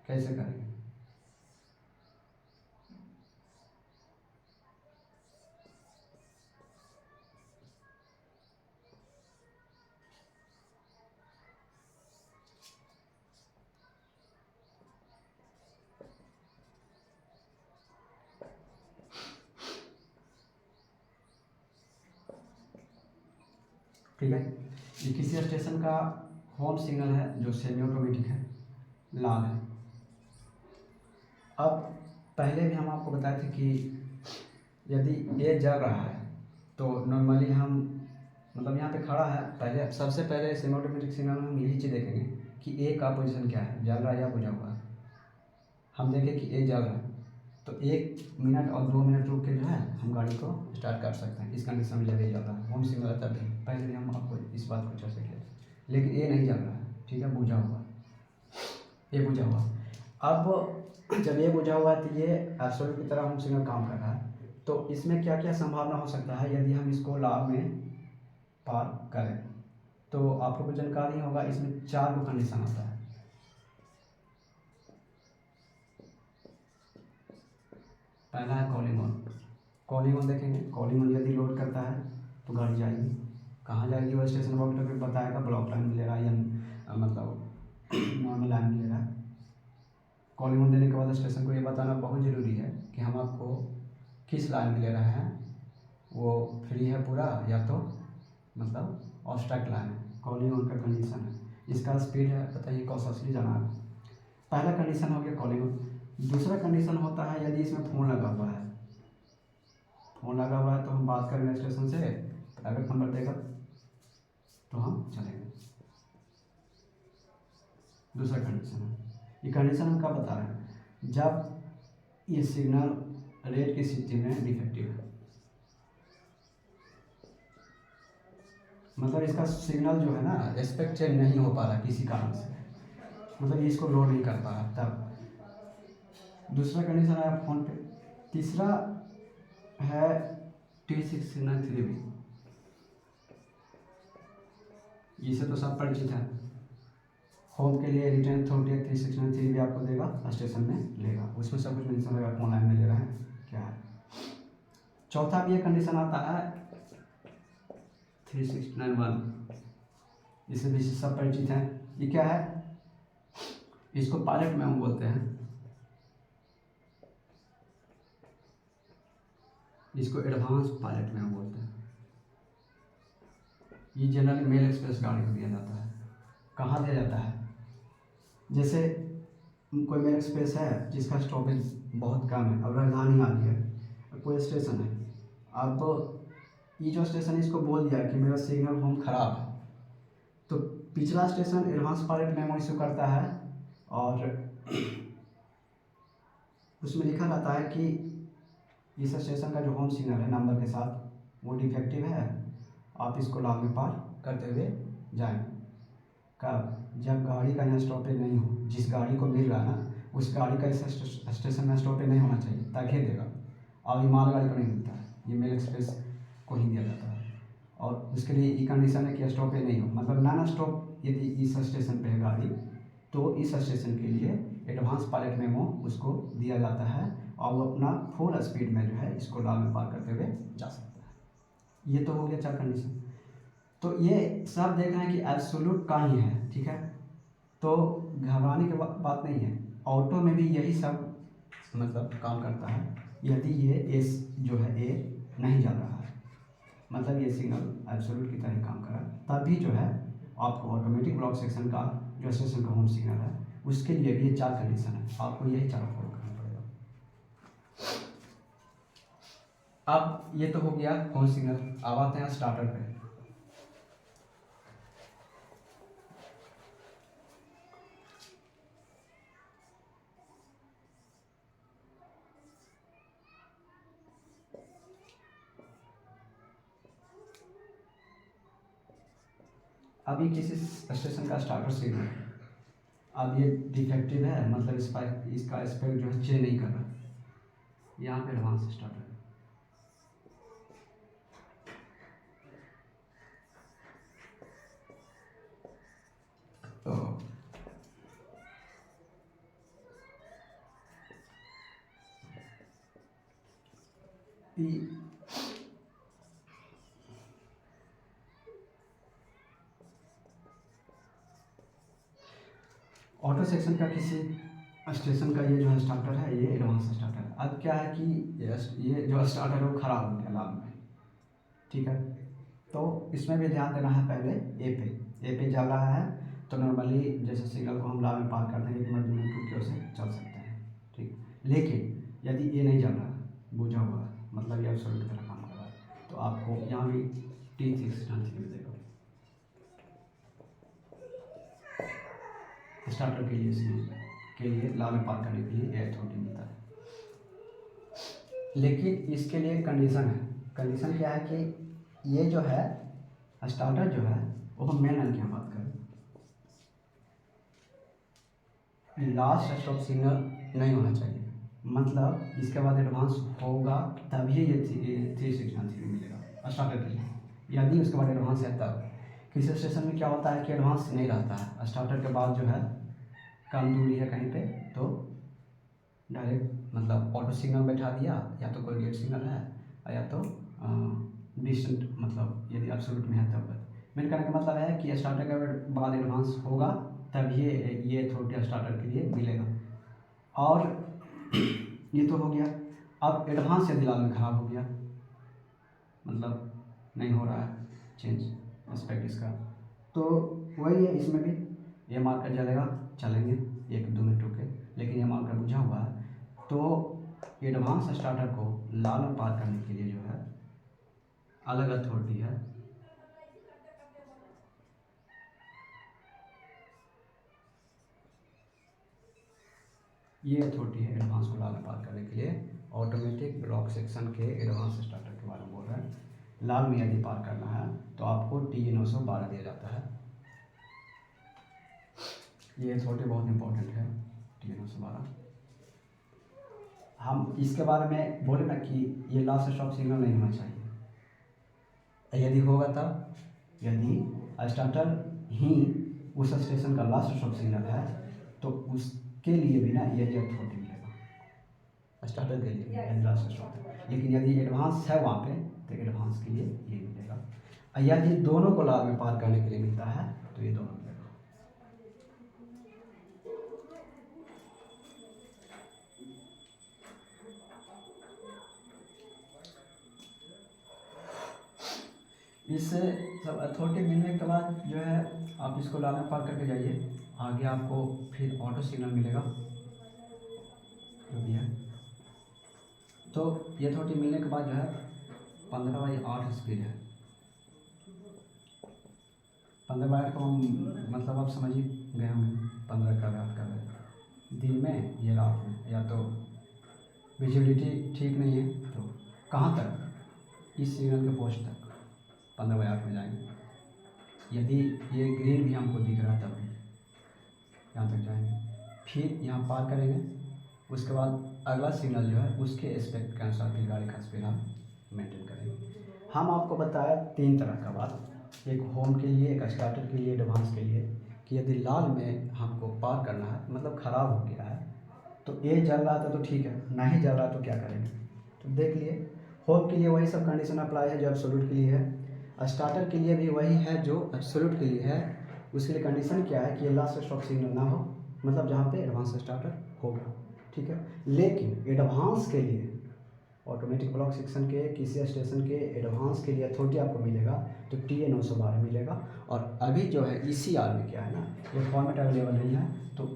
कैसे करेंगे। ठीक है, ये किसी स्टेशन का होम सिग्नल है जो सेमी ऑटोमेटिक है, लाल है। अब पहले भी हम आपको बताए थे कि यदि ये जल रहा है तो नॉर्मली हम मतलब यहाँ पे खड़ा है, पहले सबसे पहले सेमी ऑटोमेटिक सिग्नल में हम यही चीज़ देखेंगे कि ए का पोजीशन क्या है, जल रहा है या बुझा हुआ है। हम देखें कि ए जल रहा है तो 1 मिनट और 2 मिनट रुक के जो है हम गाड़ी को स्टार्ट कर सकते हैं। इस कंडीशन में जब ये जाता है होम सिग्नल तब भी, पहले भी हम आपको इस बात को चर्चा किया, लेकिन ये नहीं जल रहा है, ठीक है, बुझा हुआ, ये बुझा हुआ। अब जब ये बुझा हुआ है तो ये एब्सोल्यूट की तरह होम सिग्नल काम कर रहा है। तो इसमें क्या क्या संभावना हो सकता है यदि हम इसको लाभ में पार करें, तो आपको कुछ जानकारी होगा। इसमें 4 को कंडीशन आता है। पहला है कॉलिंग ऑन। कॉलिंग ऑन देखेंगे, कॉलिंग ऑन यदि लोड करता है तो गाड़ी जाएगी, कहाँ जाएगी वो स्टेशन वॉक पे बताएगा, ब्लॉक लाइन मिलेगा या मतलब नॉर्मल लाइन मिलेगा। कॉलिंग ऑन देने के बाद स्टेशन को ये बताना बहुत ज़रूरी है कि हम आपको किस लाइन में ले रहे हैं, वो फ्री है पूरा या तो मतलब ऑब्स्ट्रक्ट लाइन है। कॉलिंग ऑन का कंडीशन है, इसका स्पीड है बताइए कौशल जाना है। पहला कंडीशन हो गया कॉलिंग ऑन। दूसरा कंडीशन होता है यदि इसमें फ़ोन लगा हुआ है, फ़ोन लगा हुआ है तो हम बात करेंगे स्टेशन से, प्राइवेट नंबर देगा तो हम चलेंगे। दूसरा कंडीशन है, ये कंडीशन हम कब बता रहे हैं, जब ये सिग्नल रेड की स्थिति में डिफेक्टिव है, मतलब इसका सिग्नल जो है ना एक्सपेक्ट चेंज नहीं हो पा रहा किसी कारण से, मतलब ये इसको लोड नहीं कर पा रहा तब। दूसरा कंडीशन है फ़ोन पे। तीसरा है T693B, इसे तो सब परिचित है। होम के लिए रिटर्न अथॉरिटी 369 भी आपको देगा, स्टेशन में लेगा, उसमें सब कुछ मेंशन रहेगा कौन लाइन में ले रहे हैं क्या है। चौथा भी ये कंडीशन आता है 3691, इसे भी सब परिचित हैं। ये क्या है, इसको पायलट मेमो बोलते हैं, इसको एडवांस पायलट मेमो बोलते हैं। ये जनरली मेल एक्सप्रेस गाड़ी को दिया जाता है। कहाँ दिया जाता है, जैसे कोई मेल एक्सप्रेस है जिसका स्टॉपेज बहुत कम है, अब राजधानी आ रही है, कोई स्टेशन है, अब ये जो स्टेशन है इसको बोल दिया कि मेरा सिग्नल होम ख़राब है, तो पिछला station advance pilot memo issue करता है और उसमें लिखा रहता है कि इस स्टेशन का जो होम सिग्नल है नंबर के साथ वो डिफेक्टिव है, आप इसको लाभ में पार करते हुए जाएंगे। कब, जब गाड़ी का यहाँ स्टॉपेज नहीं हो, जिस गाड़ी को मिल रहा है ना उस गाड़ी का इस स्टेशन में स्टॉपेज नहीं होना चाहिए ताकि देगा, और ये मालगाड़ी को नहीं मिलता है, ये मेल एक्सप्रेस को ही दिया जाता है। और उसके लिए ये कंडीशन है कि स्टॉपेज नहीं हो, मतलब नॉन स्टॉप यदि इस स्टेशन पे है गाड़ी तो इस स्टेशन के लिए एडवांस पायलट मेमो उसको दिया जाता है और वो अपना फुल स्पीड में जो है इसको लाल में पार करते हुए जा सकता है। ये तो हो गया 4 कंडीशन। तो ये सब देख रहे हैं कि एब्सोल्यूट का ही है, ठीक है, तो घबराने की बात नहीं है। ऑटो में भी यही सब मतलब काम करता है। यदि ये एस जो है ए नहीं जा रहा है, मतलब ये सिग्नल एब्सोल्यूट की तरह काम कर रहा है, तभी जो है आपको ऑटोमेटिक ब्लॉक सेक्शन का जो स्टेशन का होम सिग्नल है उसके लिए भी ये 4 कंडीशन है, आपको यही 4 फॉलो करना पड़ेगा। अब ये तो हो गया होम सिग्नल। अब आते हैं स्टार्टर पे। अभी किसी स्टेशन का स्टार्टर सिग्नल अब ये डिफेक्टिव है, मतलब इसका स्पेक जो है चेंज नहीं कर रहा, यहाँ पे एडवांस स्टार्टर है। तो ऑटो सेक्शन का किसी स्टेशन का ये जो है स्टार्टर है, ये एडवांस स्टार्टर है। अब क्या है कि ये जो स्टार्टर है वो ख़राब हो गया लाल में, ठीक है, तो इसमें भी ध्यान देना है। पहले ए पे चल रहा है तो नॉर्मली जैसे सिग्नल को हम लाल में पार करते हैं 1 मिनट 2 मिनट रुक के उसे चल सकते हैं, ठीक। लेकिन यदि ये नहीं चल रहा, बुझा हुआ है, मतलब ये एब्सोल्यूट की तरह काम कर रहा है, तो आपको यहाँ भी T6 मिलेगा स्टार्टर के लिए, सिग्नल के लिए लाल में पार करने के लिए एयर अथॉरिटी मिलता है। लेकिन इसके लिए एक कंडीशन है। कंडीशन क्या है कि ये जो है स्टार्टर जो है वो हम मेन लाइन की बात करें, लास्ट स्टॉप सिग्नल नहीं होना चाहिए, मतलब इसके बाद एडवांस होगा तभी ये 3 मिलेगा स्टार्टर के लिए। यदि उसके बाद एडवांस है तब किसी स्टेशन में क्या होता है कि एडवांस नहीं रहता है, स्टार्टर के बाद जो है कम दूरी है कहीं पे तो डायरेक्ट मतलब ऑटो सिग्नल बैठा दिया, या तो कोई गेट सिग्नल है या तो डिस्टेंट, मतलब यदि एब्सोल्यूट में है तब। मेरे कहने का मतलब है कि स्टार्टर के बाद एडवांस होगा तब ये अथॉरिटी स्टार्टर के लिए मिलेगा। और ये तो हो गया। अब एडवांस यदि लाल में ख़राब हो गया, मतलब नहीं हो रहा है चेंज एस्पेक्ट इसका, तो वही है, इसमें भी ये मार्कर जलेगा, चलेंगे 1-2 मिनट रुके, लेकिन ये मार्कर बुझा हुआ है, तो एडवांस स्टार्टर को लाल में पार करने के लिए जो है अलग अथॉरिटी है। ये अथॉरिटी है एडवांस को लाल में पार करने के लिए, ऑटोमेटिक ब्लॉक सेक्शन के एडवांस स्टार्टर के बारे में बोल रहे हैं। लाल में यदि पार करना है तो आपको TE912 दिया जाता है। ये अथॉरिटी बहुत इंपॉर्टेंट है, TE912। हम इसके बारे में बोले ना कि ये लास्ट स्टॉप सिग्नल नहीं होना चाहिए। यदि होगा तब, यदि स्टार्टर ही उस स्टेशन का लास्ट स्टॉप सिग्नल है तो उसके लिए भी ना ये अथॉरिटी मिलेगा स्टार्टर के लिए, यदि लास्ट स्टॉप है। लेकिन यदि एडवांस है वहाँ पे तो एडवांस के लिए ये मिलेगा। यदि दोनों को लाल में पार करने के लिए मिलता है तो ये दोनों मिलेगा। इस सब अथॉरिटी मिलने के बाद जो है आप इसको लाल में पार करके जाइए, आगे आपको फिर ऑटो सिग्नल मिलेगा जो भी है। तो ये अथॉरिटी मिलने के बाद जो है 15/8 स्पीड है। 15/8 को हम मतलब आप समझ ही गए होंगे, 15 का 8 का दिन में या रात में, या तो विजिबिलिटी ठीक नहीं है तो कहाँ तक, इस सिग्नल के पोस्ट तक 15/8 में जाएंगे। यदि ये ग्रीन भी हमको दिख रहा है तब भी यहाँ तक जाएंगे, फिर यहाँ पार करेंगे। उसके बाद अगला सिग्नल जो है उसके एस्पेक्ट के अनुसार फिर गाड़ी का स्पीड हम मेंटेन करेंगे। हम आपको बताया 3 तरह का बात, एक होम के लिए, एक स्टार्टर के लिए, एडवांस के लिए, कि यदि लाल में हमको पार करना है मतलब ख़राब हो गया है तो ए जल रहा था तो ठीक है, ना ही जल रहा तो क्या करेंगे। तो देख लिए होप के लिए वही सब कंडीशन अप्लाई है जो एब्सोल्यूट के लिए है, स्टार्टर के लिए भी वही है जो एब्सोल्यूट के लिए है। उसके लिए कंडीशन क्या है कि ये लास्ट स्टॉप सिग्नल ना हो, मतलब जहाँ पे एडवांस स्टार्टर होगा, ठीक है। लेकिन एडवांस के लिए ऑटोमेटिक ब्लॉक सेक्शन के किसी स्टेशन के एडवांस के लिए अथॉरिटी आपको मिलेगा तो TA 912 मिलेगा। और अभी जो है ECR में क्या है ना, ये फॉर्मेट अवेलेबल नहीं है, तो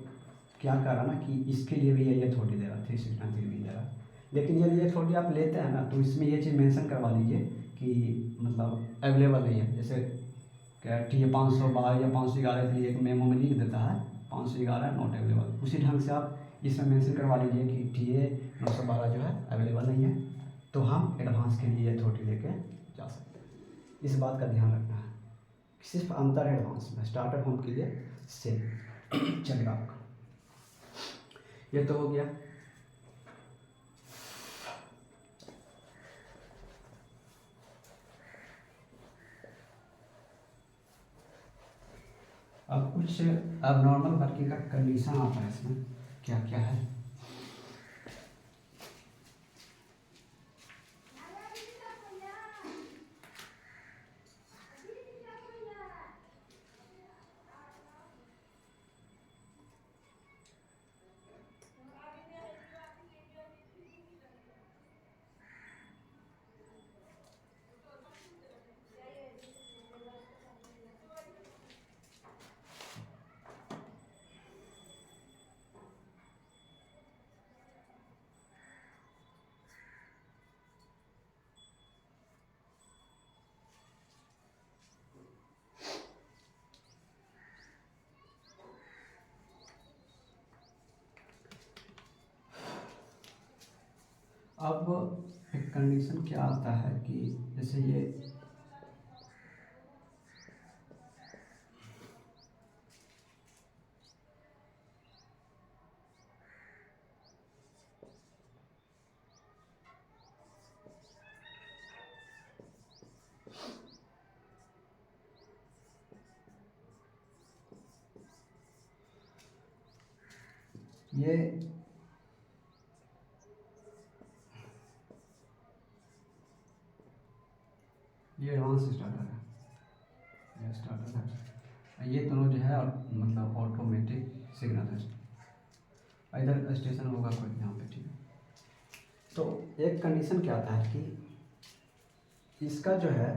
क्या करा ना कि इसके लिए भी यही अथॉरिटी दे रहा, 369 मिल जाएगा। लेकिन यदि ये अथॉरिटी आप लेते हैं ना तो इसमें ये चीज़ मेंशन करवा लीजिए कि मतलब अवेलेबल नहीं है। जैसे क्या TA 512 या 511 के लिए एक मेमो में लिख देता है 511 नॉट अवेलेबल, उसी ढंग से आप इसमें मेंशन करवा लीजिए कि TA 912 जो है अवेलेबल नहीं है, तो हम एडवांस के लिए अथॉरिटी लेके जा सकते हैं। इस बात का ध्यान रखना है, सिर्फ अंतर है एडवांस में, स्टार्टर होम के लिए सेम चलेगा आपका। ये तो हो गया। अब कुछ अब नॉर्मल वर्किंग का कंडीशन आता है इसमें, क्या क्या है। अब एक कंडीशन क्या आता है कि जैसे ये ये एडवांस स्टार्टर है, ये स्टार्टर है, ये दोनों जो है मतलब ऑटोमेटिक सिग्नल है। इधर स्टेशन होगा कोई यहाँ पे, ठीक है। तो एक कंडीशन क्या आता है कि इसका जो है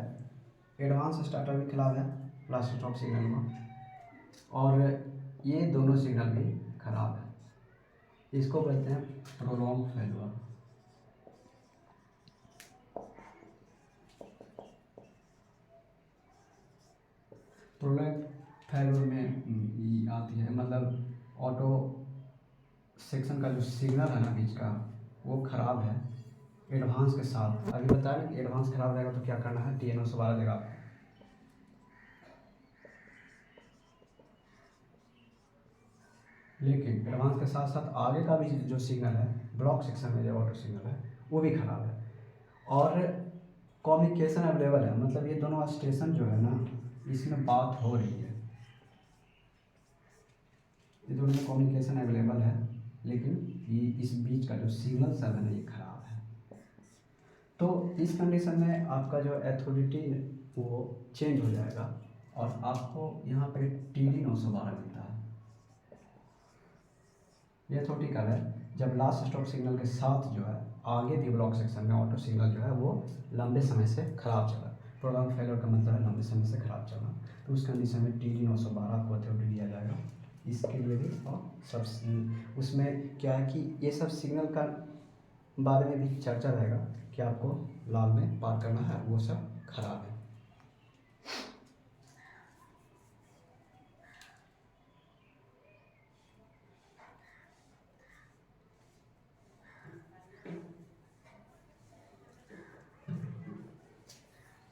एडवांस स्टार्टर भी खराब है लास्ट स्टॉप सिग्नल में, और ये दोनों सिग्नल भी खराब है। इसको कहते हैं प्रोलॉन्ग फेल्योर। प्रोलॉन्ग फेल्योर में आती है मतलब ऑटो सेक्शन का जो सिग्नल है ना बीच का वो ख़राब है एडवांस के साथ। अभी बताया कि एडवांस ख़राब रहेगा तो क्या करना है, TA 912 देगा आपको। लेकिन एडवांस के साथ साथ आगे का भी जो सिग्नल है ब्लॉक सेक्शन में जो ऑटो सिग्नल है वो भी ख़राब है, और कम्युनिकेशन अवेलेबल है, मतलब ये दोनों स्टेशन जो है ना इसमें बात हो रही है, ये दोनों में कम्युनिकेशन अवेलेबल है, लेकिन ये इस बीच का जो सिग्नल सब है ना ये ख़राब है। तो इस कंडीशन में आपका जो अथॉरिटी वो चेंज हो जाएगा और आपको यहाँ पर TD 912 मिलता है। ये अथॉरिटी कब है, जब लास्ट स्टॉप सिग्नल के साथ जो है आगे भी ब्लॉक सेक्शन में ऑटो सिग्नल जो है वो लंबे समय से ख़राब चला। प्रोलॉन्ग फेलियर का मतलब है लंबे समय से ख़राब चलना, तो उस कंडीशन में TD 912 को अथॉरिटी दिया जाएगा इसके लिए भी। और सब उसमें क्या है कि ये सब सिग्नल का बारे में भी चर्चा रहेगा कि आपको लाल में पार करना है, वो सब खराब है।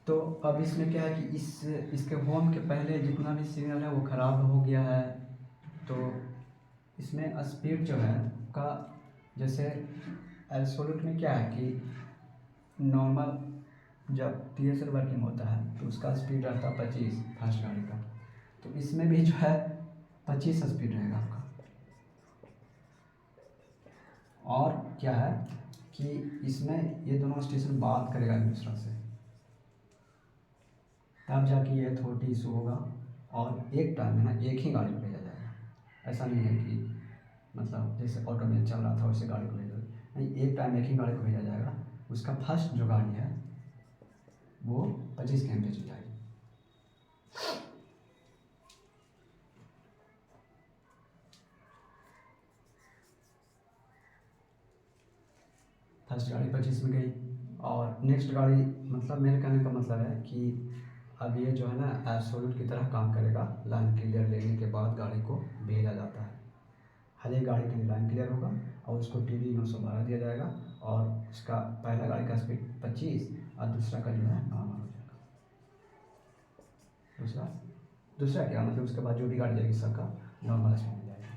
तो अब इसमें क्या है कि इसके होम के पहले जितना भी सिग्नल है वो ख़राब हो गया है, तो इसमें स्पीड जो है का जैसे एब्सोल्यूट में क्या है कि नॉर्मल जब PSL वर्किंग होता है तो उसका स्पीड रहता है 25 फास्ट गाड़ी का, तो इसमें भी जो है 25 स्पीड रहेगा आपका। और क्या है कि इसमें ये दोनों स्टेशन बात करेगा एक दूसरे से, तब जाके ये अथॉरिटी इशू होगा और एक टाइम में ना एक ही गाड़ी को भेजा जाएगा। ऐसा नहीं है कि मतलब जैसे ऑटो में चल रहा था वैसे गाड़ी को भेजा, नहीं, एक टाइम में एक ही गाड़ी को भेजा जाएगा। उसका फर्स्ट जो गाड़ी है वो 25 के एम पे चल जाएगी। फर्स्ट गाड़ी 25 में गई और नेक्स्ट गाड़ी, मतलब मेरे कहने का मतलब है कि अब ये जो है ना एब्सोल्यूट की तरह काम करेगा। लाइन क्लियर लेने के बाद गाड़ी को भेजा जाता है। हर एक गाड़ी का लाइन क्लियर होगा और उसको TD 912 दिया जाएगा और उसका पहला गाड़ी का स्पीड 25 और दूसरा का जो है नॉर्मल हो जाएगा। दूसरा क्या मतलब उसके बाद जो भी गाड़ी जाएगी सबका नॉर्मल स्पीड मिल जाएगा।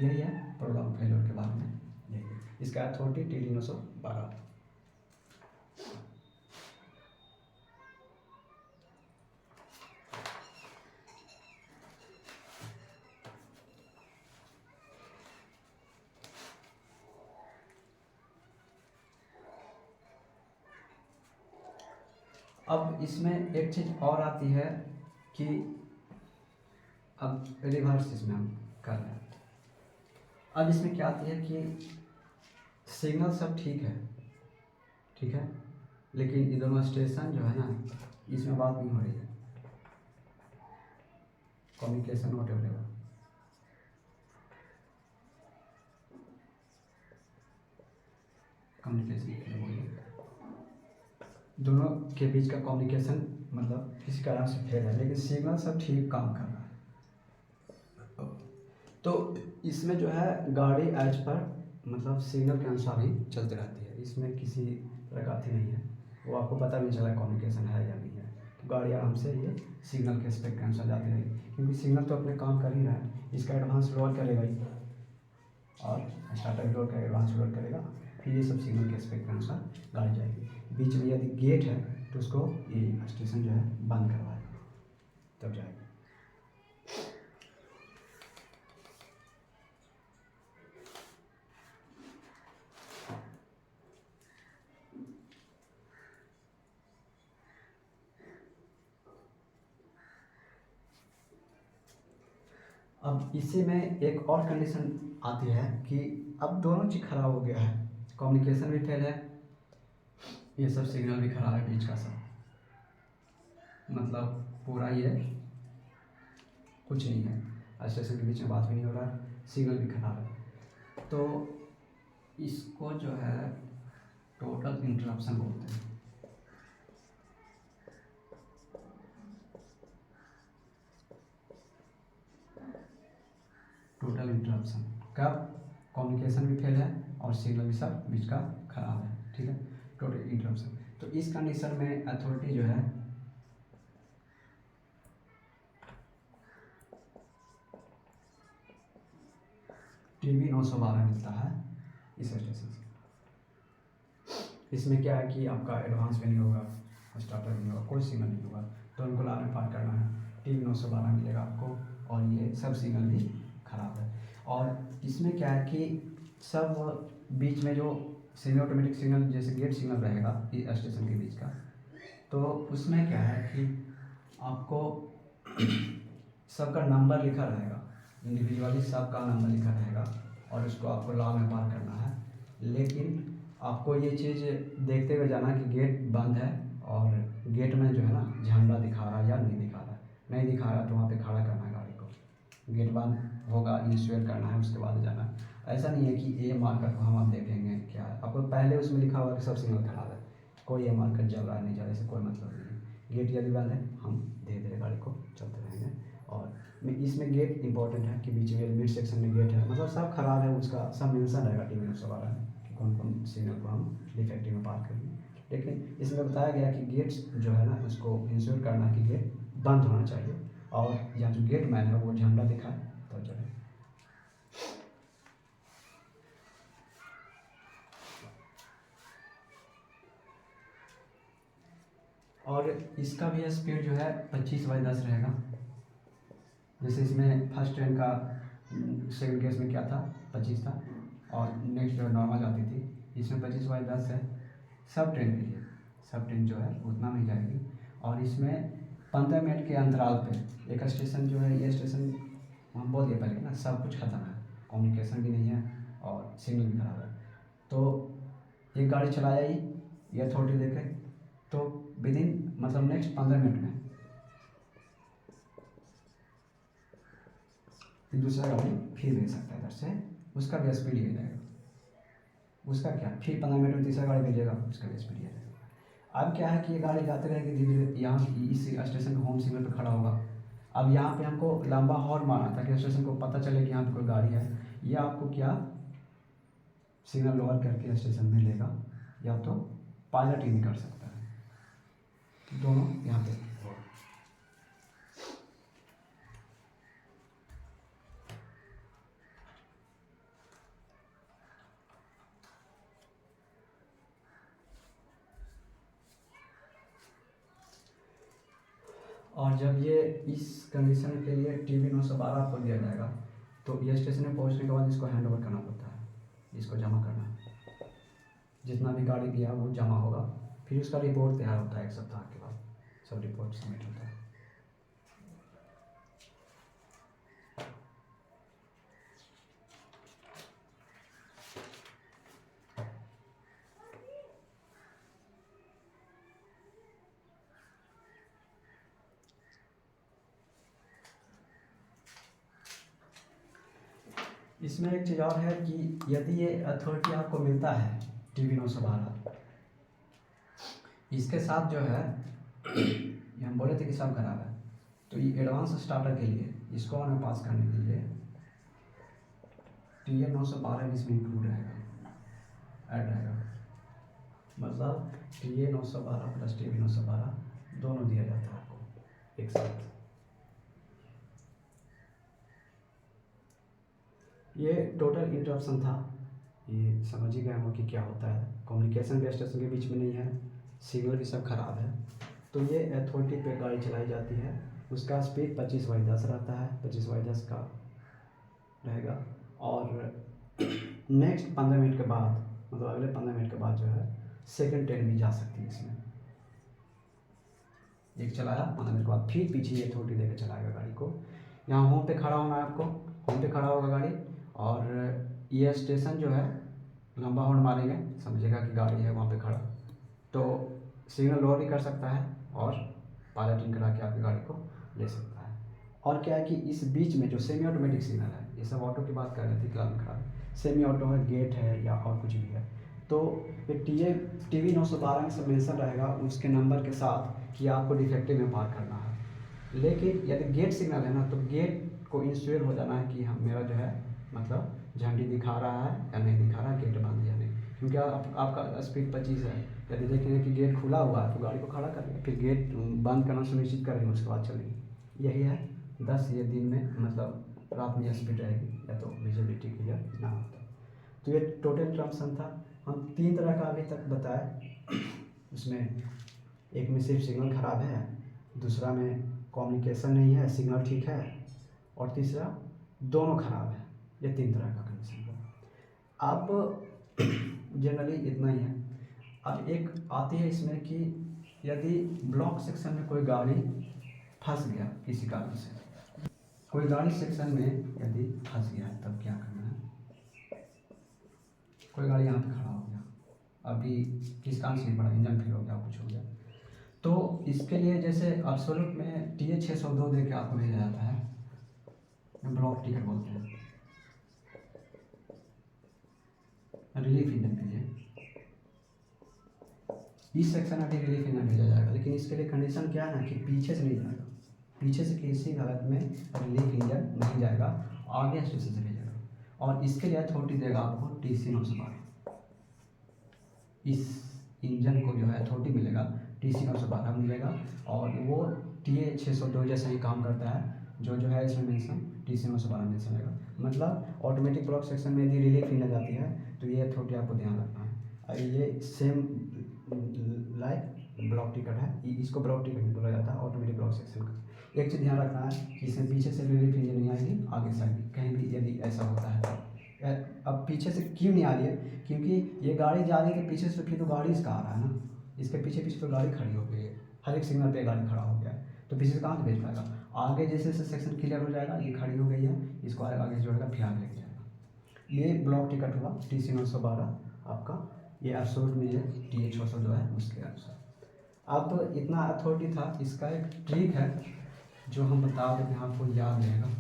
यही है प्रोग्राम फेलियर के बारे में। यही है इसका अथॉरिटी TD 912। अब इसमें एक चीज़ और आती है कि अब रिवर्स इसमें हम कर रहे हैं। अब इसमें क्या आती है कि सिग्नल सब ठीक है, लेकिन ये दोनों स्टेशन जो है ना इसमें बात नहीं हो रही है, कम्युनिकेशन नॉट अवेलेबल। कम्युनिकेशन दोनों के बीच का कम्युनिकेशन मतलब किसी कारण से फेल है, लेकिन सिग्नल सब ठीक काम कर रहा है। तो इसमें जो है गाड़ी एज पर मतलब सिग्नल के अनुसार ही चलती रहती है, इसमें किसी प्रकार की नहीं है। वो आपको पता भी चला कम्युनिकेशन है या नहीं है, तो गाड़ी आराम से ये सिग्नल के स्पेक्ट के अनुसार जाती रहेगी, क्योंकि सिग्नल तो अपने काम कर ही रहा है। इसका एडवांस रोल करेगा ही और स्टार्टर रोल का एडवांस रोल करेगा, फिर ये सब सिग्नल के स्पेक्ट के अनुसार गाड़ी जाएगी। बीच में यदि गेट है तो उसको ये स्टेशन जो है बंद करवाएगा तब जाएगी। अब इसी में एक और कंडीशन आती है कि अब दोनों चीज़ खराब हो गया है, कम्युनिकेशन भी फेल है, ये सब सिग्नल भी खराब है, बीच का सब मतलब पूरा ये कुछ नहीं है, स्टेशन के बीच में बात भी नहीं हो रहा है, सिग्नल भी खराब है। तो इसको जो है टोटल इंटरप्शन बोलते हैं। टोटल इंटरप्शन कब कम्युनिकेशन भी फेल है और सिग्नल भी सब बीच का खराब है, ठीक है, टोटल इंटरप्शन। तो इस कंडीशन में अथॉरिटी जो है TD 912 मिलता है इस स्टेशन से। इसमें क्या है कि आपका एडवांस भी नहीं होगा, स्टार्टर भी नहीं होगा, कोई सिग्नल नहीं होगा, तो उनको लाने पार करना है, TD 912 मिलेगा आपको और ये सब सिग्नल भी खराब है। और इसमें क्या है कि सब बीच में जो सेमी ऑटोमेटिक सिग्नल जैसे गेट सिग्नल रहेगा ये स्टेशन के बीच का, तो उसमें क्या है कि आपको सबका नंबर लिखा रहेगा, इंडिविजुअली सबका नंबर लिखा रहेगा और उसको आपको लॉ में पार करना है। लेकिन आपको ये चीज़ देखते हुए जाना कि गेट बंद है और गेट में जो है ना झंडा दिखा रहा है या नहीं दिखा रहा है, नहीं दिखा रहा तो वहाँ पे खड़ा करना है गाड़ी को, गेट बंद होगा इंश्योर करना है, उसके बाद जाना है। ऐसा नहीं है कि ए मार्कर को हम आप देखेंगे क्या है, आपको पहले उसमें लिखा हुआ कि सब सिग्नल खराब है, कोई ए मार्कर जल रहा है नहीं जा रहा, इससे कोई मतलब नहीं है। गेट यदि बंद है हम धीरे धीरे गाड़ी को चलते रहेंगे। और इसमें गेट इंपॉर्टेंट है कि बीच में मिड सेक्शन में गेट है, मतलब सब खराब है, उसका सब मेंशन रहेगा TD 912 में कि कौन कौन सिग्नल को हम डिफेक्टिव में पार करेंगे। लेकिन इसमें बताया गया कि गेट्स जो है ना उसको इंश्योर करना है कि गेट बंद होना चाहिए और या जो गेट मैन है वो झंडा दिखाए तो चले। और इसका भी स्पीड जो है 25/10 रहेगा। जैसे इसमें फर्स्ट ट्रेन का सेकंड केस में क्या था 25 था, और नेक्स्ट जो है नॉर्मल जाती थी। इसमें 25/10 है सब ट्रेन के लिए, सब ट्रेन जो है उतना में ही जाएगी। और इसमें 15 मिनट के अंतराल पे एक स्टेशन जो है, ये स्टेशन हम बोल दिए पहले ना, सब कुछ ख़त्म है, कम्युनिकेशन भी नहीं है और सिग्नल भी खराब है। तो एक गाड़ी चलाया ही ये अथॉरिटी देके, तो विदिन मतलब नेक्स्ट 15 मिनट में फिर दूसरा गाड़ी फिर भेज सकता है इधर से, उसका भी स्पीड ही जाएगा। उसका क्या, फिर 15 मिनट में तीसरा गाड़ी भेजेगा, उसका भी स्पीड ही जाएगा। अब क्या है कि ये गाड़ी जाते रहेगी धीरे धीरे, यहाँ इस स्टेशन के होम सिग्नल पे खड़ा होगा। अब यहाँ पे हमको लंबा हॉर्न मारना ताकि स्टेशन को पता चले कि यहाँ पे कोई गाड़ी है। ये आपको क्या सिग्नल लोअर करके स्टेशन में लेगा, या तो पायलट ही नहीं कर सकता है, दोनों यहाँ पे। और जब ये इस कंडीशन के लिए TB 912 आपको दिया जाएगा, तो ये स्टेशन में पहुंचने के बाद इसको हैंड ओवर करना पड़ता है, इसको जमा करना है। जितना भी गाड़ी दिया वो जमा होगा, फिर उसका रिपोर्ट तैयार होता है, 1 सप्ताह के बाद सब रिपोर्ट सबमिट होता है। इसमें एक चीज़ और है कि यदि ये अथॉरिटी आपको मिलता है TB 912, इसके साथ जो है ये हम बोले थे कि सब खराब है, तो ये एडवांस स्टार्टर के लिए इसको हमें पास करने के लिए TN 912 इसमें इंक्लूड रहेगा, ऐड रहेगा। मतलब TN 912 प्लस TB 912 दोनों दिया जाता है आपको एक साथ। ये टोटल इंटरप्शन था, ये समझ ही गए हो कि क्या होता है। कम्युनिकेशन भी स्टेशन के बीच में नहीं है, सिग्नल भी सब खराब है। तो ये अथॉरिटी पे गाड़ी चलाई जाती है, उसका स्पीड 25/10 रहता है, 25/10 का रहेगा। और नेक्स्ट 15 मिनट के बाद, मतलब अगले 15 मिनट के बाद जो है सेकंड ट्रेन भी जा सकती है इसमें। एक चलाया 15 मिनट के बाद फिर पीछे ये अथॉरिटी देकर चलाएगा गाड़ी को। यहाँ होम पे खड़ा होना है आपको, होम पे खड़ा होगा गाड़ी, और ये स्टेशन जो है लंबा हॉर्न मारेंगे, समझेगा कि गाड़ी है वहाँ पे खड़ा, तो सिग्नल लोअर भी कर सकता है और पायलटिंग करा के आपकी गाड़ी को ले सकता है। और क्या है कि इस बीच में जो सेमी ऑटोमेटिक सिग्नल है, ये सब ऑटो की बात कर रहे थे फिलहाल में खड़ा, सेमी ऑटो है, गेट है या और कुछ भी है, तो ये TB 912 में सब मेंशन रहेगा उसके नंबर के साथ कि आपको डिफेक्टिव में पार करना है। लेकिन यदि गेट सिग्नल है ना, तो गेट को इंश्योर हो जाना है कि हम मेरा जो है मतलब झंडी दिखा रहा है या नहीं दिखा रहा है, गेट बंद या नहीं। क्योंकि आपका स्पीड 25 है, यदि देखेंगे कि गेट खुला हुआ है तो गाड़ी को खड़ा करेंगे, फिर गेट बंद करना सुनिश्चित करेंगे, उसके बाद चलेंगे। यही है 10 ये दिन में मतलब रात में स्पीड रहेगी या तो विजिबिलिटी क्लियर ना होता। तो ये टोटल टर्म्सन था। हम 3 तरह का अभी तक बताए, उसमें एक में सिर्फ सिग्नल खराब है, दूसरा में कम्युनिकेशन नहीं है, सिग्नल ठीक है, और तीसरा दोनों खराब है। ये 3 तरह का कंडीशन है। अब जनरली इतना ही है। अब एक आती है इसमें कि यदि ब्लॉक सेक्शन में कोई गाड़ी फंस गया किसी कारण से, कोई गाड़ी सेक्शन में यदि फंस गया है, तब क्या करना है। कोई गाड़ी यहाँ पे खड़ा हो गया, अभी किस कारण से बड़ा इंजन फेल हो गया, कुछ हो गया, तो इसके लिए जैसे एब्सोल्यूट में TA 602 दे के आपको भेजा जाता है, ब्लॉक टिकट बोलते हैं, रिलीफ इंजन के लिए। इस सेक्शन में भी रिलीफ इंजन भेजा जाएगा, लेकिन इसके लिए कंडीशन क्या है ना कि पीछे से नहीं जाएगा, पीछे से किसी हालत में रिलीफ इंजन नहीं जाएगा, आगे स्टेशन से भेजेगा। और इसके लिए अथॉरिटी देगा आपको TC 912। इस इंजन को जो है अथॉरिटी मिलेगा, TC 912 मिलेगा, और वो TA 602 जैसा ही काम करता है, जो है इसमें मेंशन TC 912 मेंशन रहेगा। मतलब ऑटोमेटिक ब्लॉक सेक्शन में यदि रिलीफ इंजन जाती है तो ये अथॉरिटी आपको ध्यान रखना है। और ये सेम लाइक ब्लॉक टिकट है, इसको ब्लॉक टिकट भी बोला जाता है ऑटोमेटिक ब्लॉक सेक्शन का। एक चीज़ ध्यान रखना है कि इसमें पीछे से रिलीफ इंजन नहीं आएगी, आगे से आएगी, कहीं भी यदि ऐसा होता है तो। अब पीछे से क्यों नहीं आ रही है, क्योंकि ये गाड़ी जा रही है कि पीछे से, फिर तो गाड़ी इसका आ रहा है ना, इसके पीछे पीछे तो गाड़ी खड़ी हो गई है, हर एक सिग्नल पे गाड़ी खड़ा हो गया है, तो पीछे से कहाँ से भेज पाएगा। आगे जैसे जैसे सेक्शन क्लियर हो जाएगा, ये खड़ी हो गई है, इसको आगे जोड़ेगा, फिर आगे लेके जाएगा। ये ब्लॉक टिकट हुआ TC 912 आपका, ये एब्सोल्यूट में है TH 600 जो है उसके अनुसार। अब तो इतना अथॉरिटी था, इसका एक ट्रिक है जो हम बता देते हैं, आपको याद रहेगा।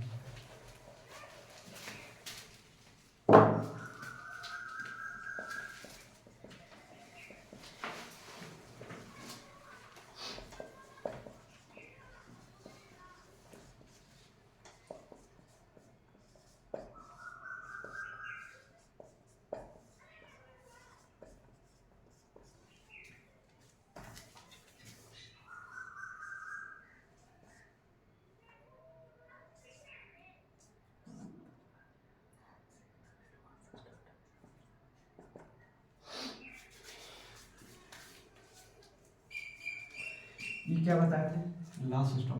ये क्या बताया थे लास्ट स्टॉप।